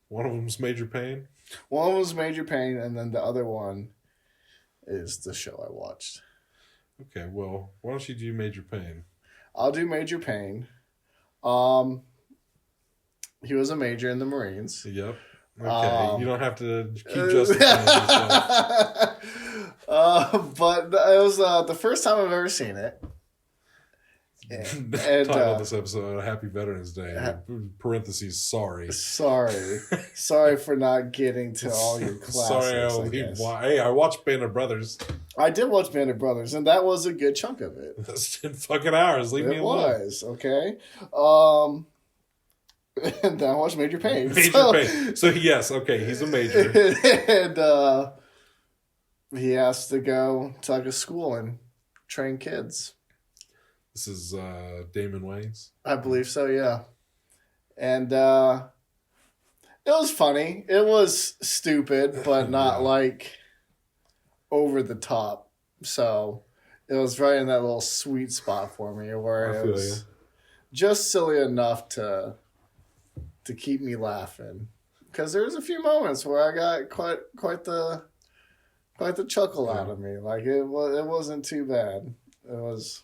one of them's Major Payne. One was Major Payne, and then the other one is the show I watched. Okay, well, why don't you do Major Payne? I'll do Major Payne. He was a major in the Marines. Yep. Okay, you don't have to keep justifying yourself. But it was the first time I've ever seen it. And title of this episode, Happy Veterans Day. Parentheses, sorry. Sorry for not getting to all your classics. Hey, I watched Band of Brothers. I did watch Band of Brothers, and that was a good chunk of it. That's 10 fucking hours. Leave me alone. It was, okay. And then I watched Major Payne. Payne. So, yes, okay, he's a major. And he has to go to like a school and train kids. This is Damon Wayans? I believe so, yeah. And it was funny. It was stupid, but not like over the top. So it was right in that little sweet spot for me where it was just silly enough to keep me laughing. Because there was a few moments where I got quite the chuckle out of me. Like it wasn't too bad. It was.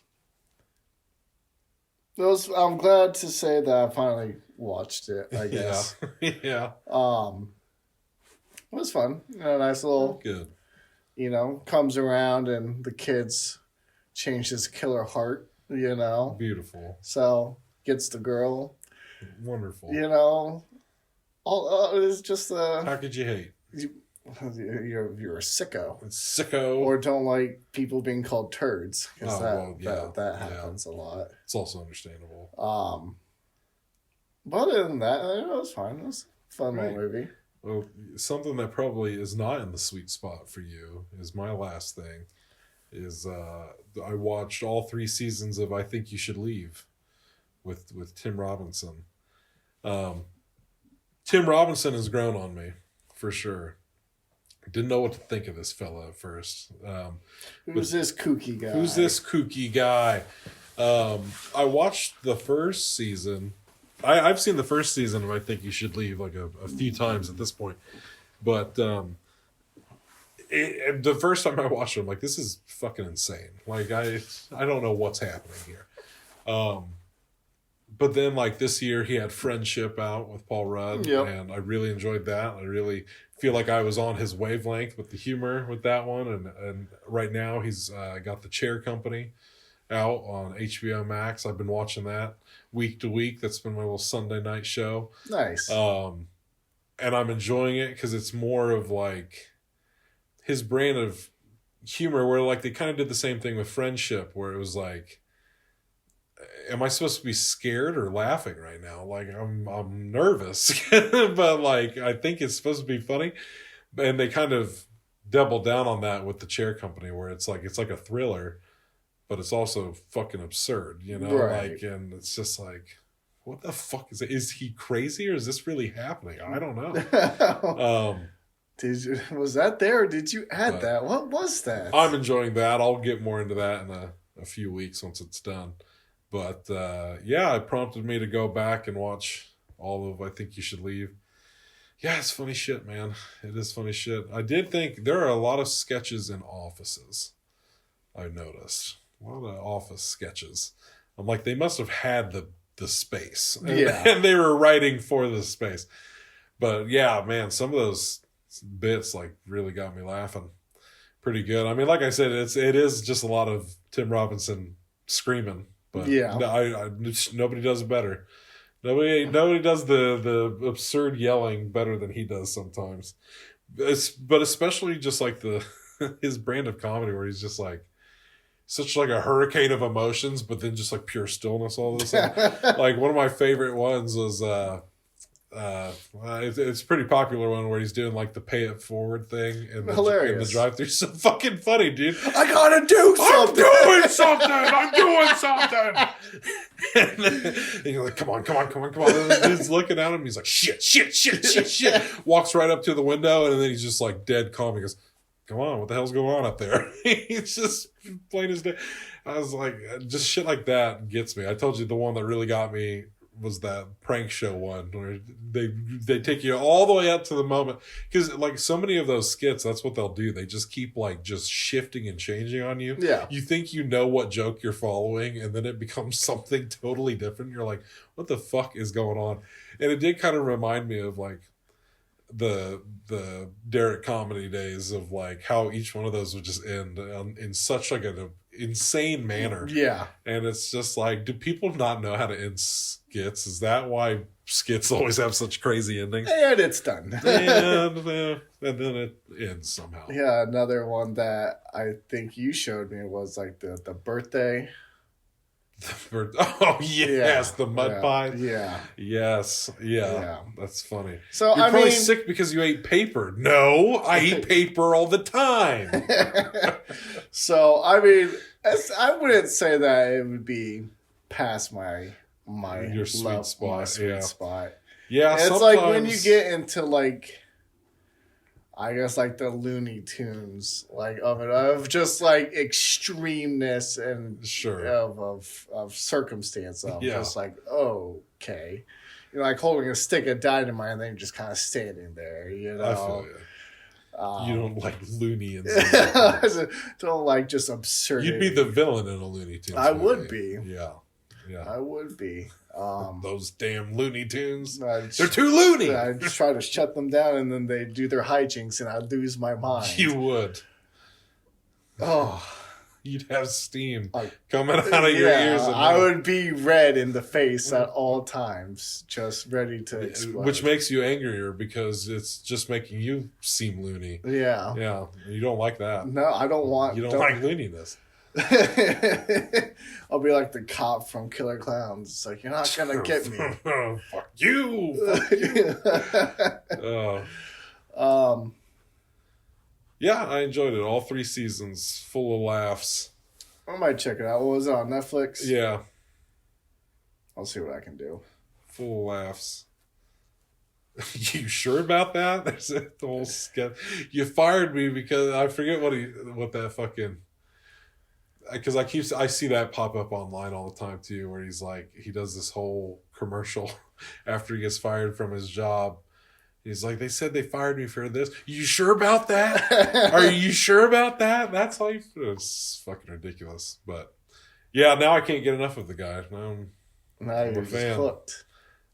I'm glad to say that I finally watched it, I guess. Yeah. It was fun. Nice little... Good. Comes around and the kids change his killer heart, Beautiful. So, gets the girl. Wonderful. It's just... How could you hate? you're a sicko. Sicko. Or don't like people being called turds. Because that happens a lot. It's also understandable. But other than that, it was fine. It was a fun little movie. Well, something that probably is not in the sweet spot for you is my last thing. I watched all 3 seasons of I Think You Should Leave with Tim Robinson. Tim Robinson has grown on me, for sure. Didn't know what to think of this fella at first. Who's this kooky guy? Who's this kooky guy? I watched the first season. I've seen the first season of I Think You Should Leave like a few times at this point. But the first time I watched it, I'm like, this is fucking insane. Like, I don't know what's happening here. But then, like, this year he had Friendship out with Paul Rudd, and I really enjoyed that. I really feel like I was on his wavelength with the humor with that one. And right now he's got The Chair Company out on HBO Max. I've been watching that week to week. That's been my little Sunday night show. Nice. And I'm enjoying it because it's more of, like, his brand of humor where, like, they kind of did the same thing with Friendship where it was like, am I supposed to be scared or laughing right now? Like, I'm nervous, but, like, I think it's supposed to be funny. And they kind of double down on that with The Chair Company, where it's like a thriller, but it's also fucking absurd, you know? Right. Like, and it's just like, what the fuck is it? Is he crazy or is this really happening? I don't know. Was that there or did you add that? What was that? I'm enjoying that. I'll get more into that in a few weeks once it's done. But, it prompted me to go back and watch all of I Think You Should Leave. Yeah, it's funny shit, man. It is funny shit. I did think there are a lot of sketches in offices. I noticed. A lot of office sketches. I'm like, they must have had the space. And they were writing for the space. But, yeah, man, some of those bits, like, really got me laughing pretty good. I mean, like I said, it is just a lot of Tim Robinson screaming. But nobody does it better. Nobody does the absurd yelling better than he does sometimes. But especially just like his brand of comedy where he's just like such like a hurricane of emotions, but then just like pure stillness all of a sudden. Like one of my favorite ones was it's a pretty popular one where he's doing like the pay it forward thing in the drive-thru. So fucking funny, dude. I gotta do something. I'm doing something. And you're like, come on. And he's looking at him. He's like, shit. Walks right up to the window, and then he's just like dead calm. He goes, come on, what the hell's going on up there? He's just playing his day. I was like, just shit like that gets me. I told you the one that really got me was that prank show one where they take you all the way up to the moment, because like so many of those skits, that's what they'll do. They just keep like just shifting and changing on you. You think you know what joke you're following, and then it becomes something totally different. You're like, what the fuck is going on? And it did kind of remind me of like the Derek comedy days of like how each one of those would just end in such like an insane manner. And it's just like, do people not know how to end skits? Is that why skits always have such crazy endings? And it's done. and then it ends somehow. Yeah, another one that I think you showed me was like the birthday. The mud pie. Yes. That's funny. So you're probably sick because you ate paper. No, I eat paper all the time. So I mean, I wouldn't say that it would be past my your sweet spot. My sweet spot. Yeah, and it's like when you get into like, I guess like the Looney Tunes like of it, of just like extremeness and of circumstance of just like, okay, you know, like holding a stick of dynamite and then just kind of standing there, you know. I feel you. You don't like Looney and don't like just absurd. You'd be the villain in a Looney Tunes. I would be. Yeah. I would be. Those damn Looney Tunes. They're too loony. I just try to shut them down, and then they do their hijinks, and I lose my mind. You would. Oh. you'd have steam coming out of your ears. And I would be red in the face at all times, just ready to explode. Which makes you angrier because it's just making you seem loony. Yeah. Yeah. You don't like that. No, I don't want... You don't like looniness. I'll be like the cop from Killer Clowns. It's like, you're not going to get me. Fuck you. Fuck you. Yeah, I enjoyed it. All 3 seasons, full of laughs. I might check it out. What was it, on Netflix? Yeah. I'll see what I can do. Full of laughs. You sure about that? There's the whole sketch. You fired me because I forget what that fucking... Because I see that pop up online all the time too, where he's like, he does this whole commercial after he gets fired from his job. He's like, they said they fired me for this. You sure about that? Are you sure about that? That's how you feel. It's fucking ridiculous. But yeah, now I can't get enough of the guy. I'm a fan. Hooked.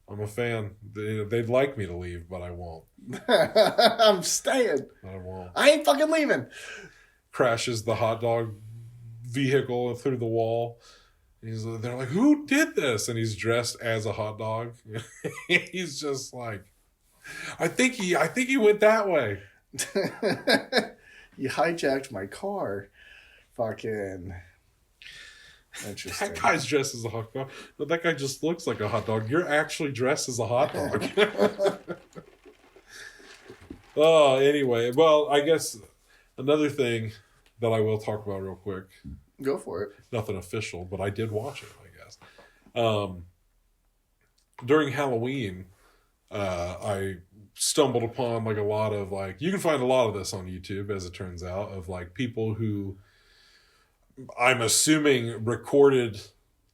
I'm a fan. They'd like me to leave, but I won't. I'm staying. I won't. I ain't fucking leaving. Crashes the hot dog vehicle through the wall. They're like, who did this? And he's dressed as a hot dog. He's just like, I think he went that way. You hijacked my car. Fucking interesting. That guy's dressed as a hot dog. But that guy just looks like a hot dog. You're actually dressed as a hot dog. Oh, anyway. Well, I guess another thing that I will talk about real quick. Go for it. Nothing official, but I did watch it, I guess. During Halloween, I stumbled upon like a lot of like, you can find a lot of this on YouTube, as it turns out, of like people who I'm assuming recorded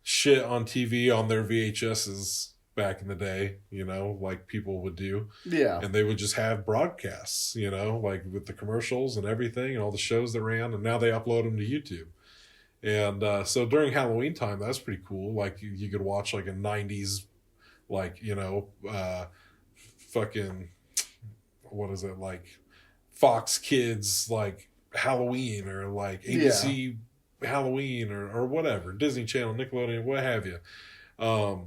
shit on TV on their VHSs back in the day, you know, like people would do. Yeah. And they would just have broadcasts, you know, like with the commercials and everything and all the shows that ran, and now they upload them to YouTube. And so during Halloween time, that's pretty cool. Like you could watch like a 90s, like, you know, fucking, what is it, like Fox Kids, like Halloween, or like ABC Halloween, or whatever, Disney Channel, Nickelodeon, what have you. And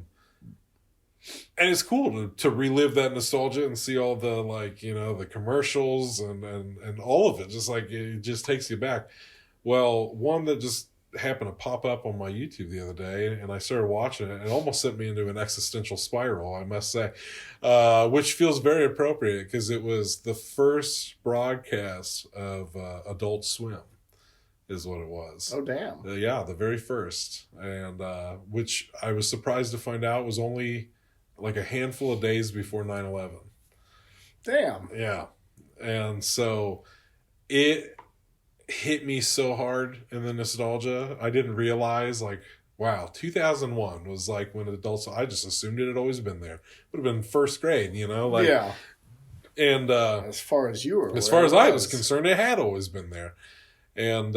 it's cool to relive that nostalgia and see all the, like, you know, the commercials and all of it. Just like, it just takes you back. Well, one that just happened to pop up on my YouTube the other day, and I started watching it, and it almost sent me into an existential spiral, I must say, which feels very appropriate because it was the first broadcast of Adult Swim, is what it was. Oh, damn. Yeah, the very first. And which I was surprised to find out was only like a handful of days before 9/11. Damn. Yeah. And so it hit me so hard in the nostalgia. I didn't realize, like, wow, 2001 was like when adults, I just assumed it had always been there. Would have been first grade, you know? Like, yeah. And as far as you were, as far as I was concerned, it had always been there. And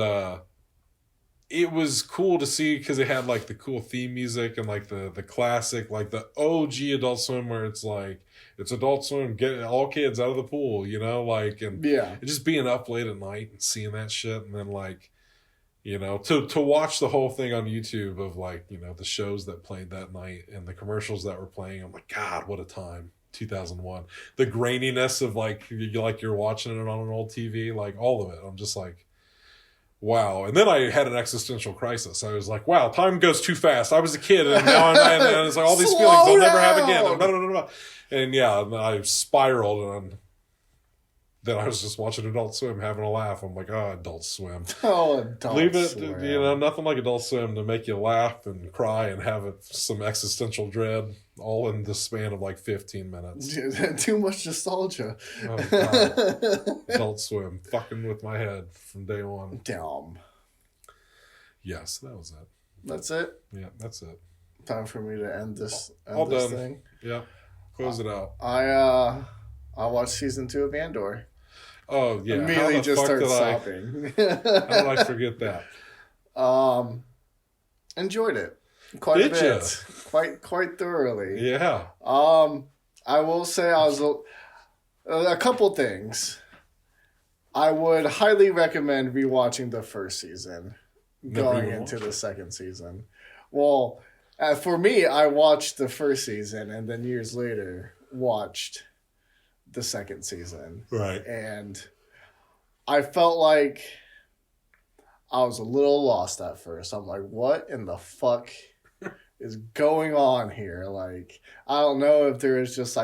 it was cool to see because it had like the cool theme music and like the classic, like the OG Adult Swim, where it's like, it's Adult Swim, get all kids out of the pool, you know, like, and just being up late at night and seeing that shit. And then, like, you know, to watch the whole thing on YouTube of, like, you know, the shows that played that night and the commercials that were playing. I'm like, God, what a time. 2001. The graininess of, like you're watching it on an old TV, like all of it. I'm just like, wow. And then I had an existential crisis. I was like, wow, time goes too fast. I was a kid and now and it's like all these feelings I'll never have again. And blah, blah, blah, blah. And yeah, I spiraled, and then I was just watching Adult Swim, having a laugh. I'm like, oh, Adult Swim. Oh, Adult Leave it, Swim. you know, nothing like Adult Swim to make you laugh and cry and have some existential dread, all in the span of like 15 minutes. Too much nostalgia. Oh, God. Adult Swim, fucking with my head from day one. Damn. Yes, that was it. That's it? Yeah, that's it. Time for me to end this All done. Thing. Yeah. Close it out. I watched season 2 of Andor. Oh yeah, Immediately just started sobbing. How did I forget that? Enjoyed it quite a bit, quite thoroughly. Yeah. I will say I was a couple things. I would highly recommend rewatching the first season going into the second season. Well, for me, I watched the first season and then years later watched the second season. Right. And I felt like I was a little lost at first. I'm like, what in the fuck is going on here? Like, I don't know if there is just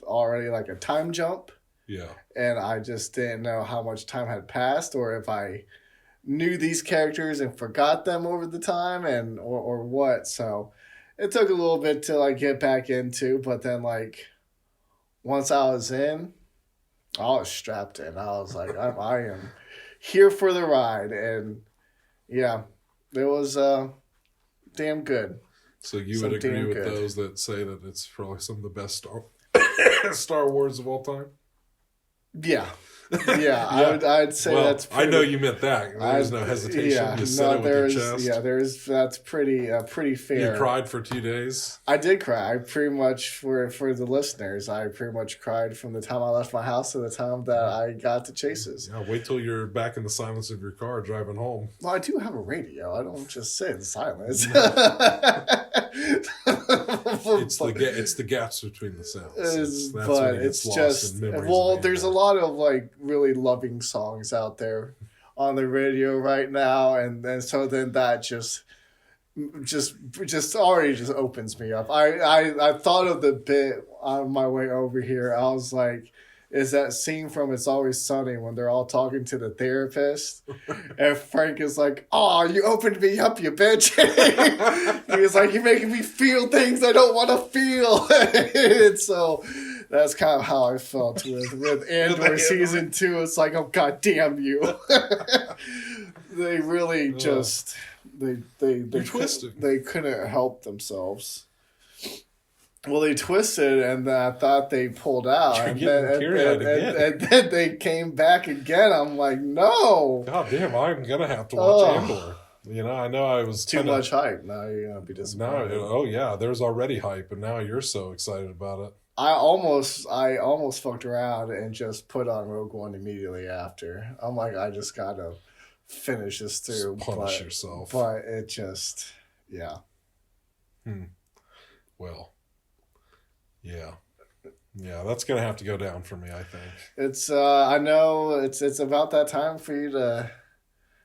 already like a time jump. Yeah. And I just didn't know how much time had passed, or if I knew these characters and forgot them over the time, and or what. So it took a little bit to like get back into, but then like once I was in, I was strapped in. I was like, I am here for the ride, and yeah, it was damn good. So you would agree with those that say that it's probably some of the best Star Wars of all time? Yeah. Yeah, I'd say that's pretty... I know you meant that. There's no hesitation. Yeah, you said it with your chest. Yeah, that's pretty fair. You cried for 2 days? I did cry. I pretty much, for the listeners, I pretty much cried from the time I left my house to the time that I got to Chase's. Yeah, wait till you're back in the silence of your car driving home. Well, I do have a radio. I don't just sit in silence. It's the gaps between the sounds. There's a lot of like really loving songs out there on the radio right now, and then that just already just opens me up. I thought of the bit on my way over here. I was like, is that scene from It's Always Sunny when they're all talking to the therapist, and Frank is like, "Oh, you opened me up, you bitch." He was like, "You're making me feel things I don't want to feel." And so that's kind of how I felt with Andor season 2. It's like, oh god damn you. They really just they twisted. They couldn't help themselves. Well, they twisted, and then I thought they pulled out, and then they came back again. I'm like, no. God damn, I'm gonna have to watch Andor. You know, I know I was too much hype. Now you're gonna be disappointed. There's already hype, and now you're so excited about it. I almost fucked around and just put on Rogue One immediately after. I'm like, I just gotta finish this through. Just punish yourself. But it just, yeah. Well. Yeah, that's gonna have to go down for me, I think. It's I know it's about that time for you to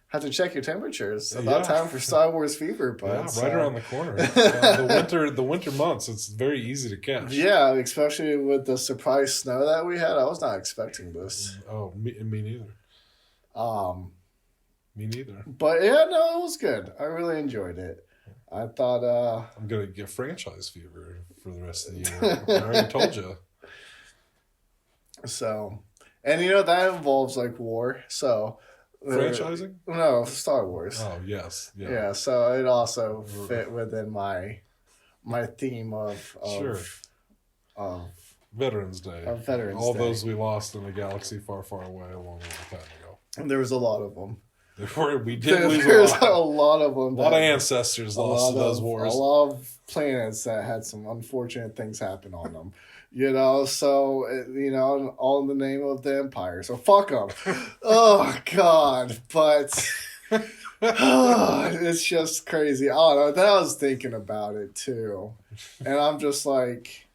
have to check your temperatures. About time for Star Wars fever, but right around the corner. The winter months, it's very easy to catch. Yeah, especially with the surprise snow that we had. I was not expecting this. Oh, me neither. Me neither. But yeah, no, it was good. I really enjoyed it. I thought I'm gonna get franchise fever for the rest of the year. I already told you. So, and that involves like war. So franchising? No, Star Wars. Oh yes, yeah. So it also fit within my theme of Veterans Day. All those we lost in a galaxy far, far away a long, long time ago. And there was a lot of them. We did lose a lot of them. A lot of ancestors lost to those wars. A lot of planets that had some unfortunate things happen on them. So, all in the name of the Empire. So, fuck them. Oh, God. But, it's just crazy. I don't know. Then I was thinking about it, too. And I'm just like,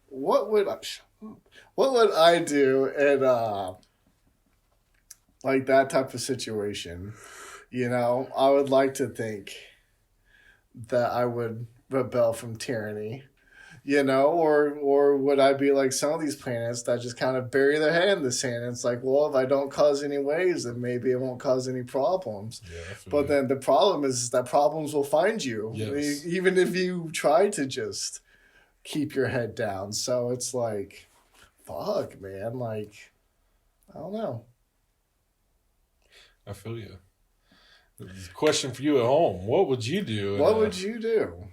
what would I do in, like that type of situation? I would like to think that I would rebel from tyranny, or would I be like some of these planets that just kind of bury their head in the sand? And it's like, well, if I don't cause any waves, then maybe it won't cause any problems. Yeah, but then the problem is that problems will find you, even if you try to just keep your head down. So it's like, fuck, man. Like, I don't know. I feel you. Question for you at home: what would you do? What would you do?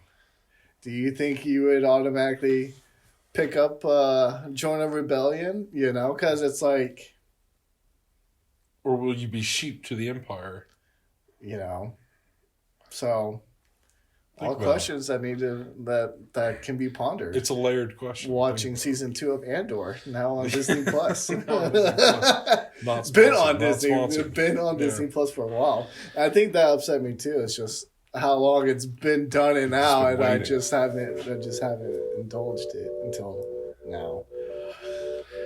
Do you think you would automatically pick up, join a rebellion? Because it's like, or will you be sheep to the Empire? So All questions that that can be pondered. It's a layered question. Watching season 2 of Andor now on Disney Plus. Not Been on Disney. Sponsored. Been on Disney Plus for a while. I think that upset me too. It's just how long it's been done and now, and I just haven't indulged it until now.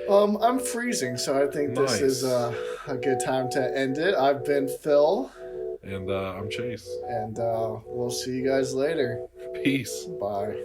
I'm freezing, so I think this is a good time to end it. I've been Phil. And I'm Chase. And we'll see you guys later. Peace. Bye.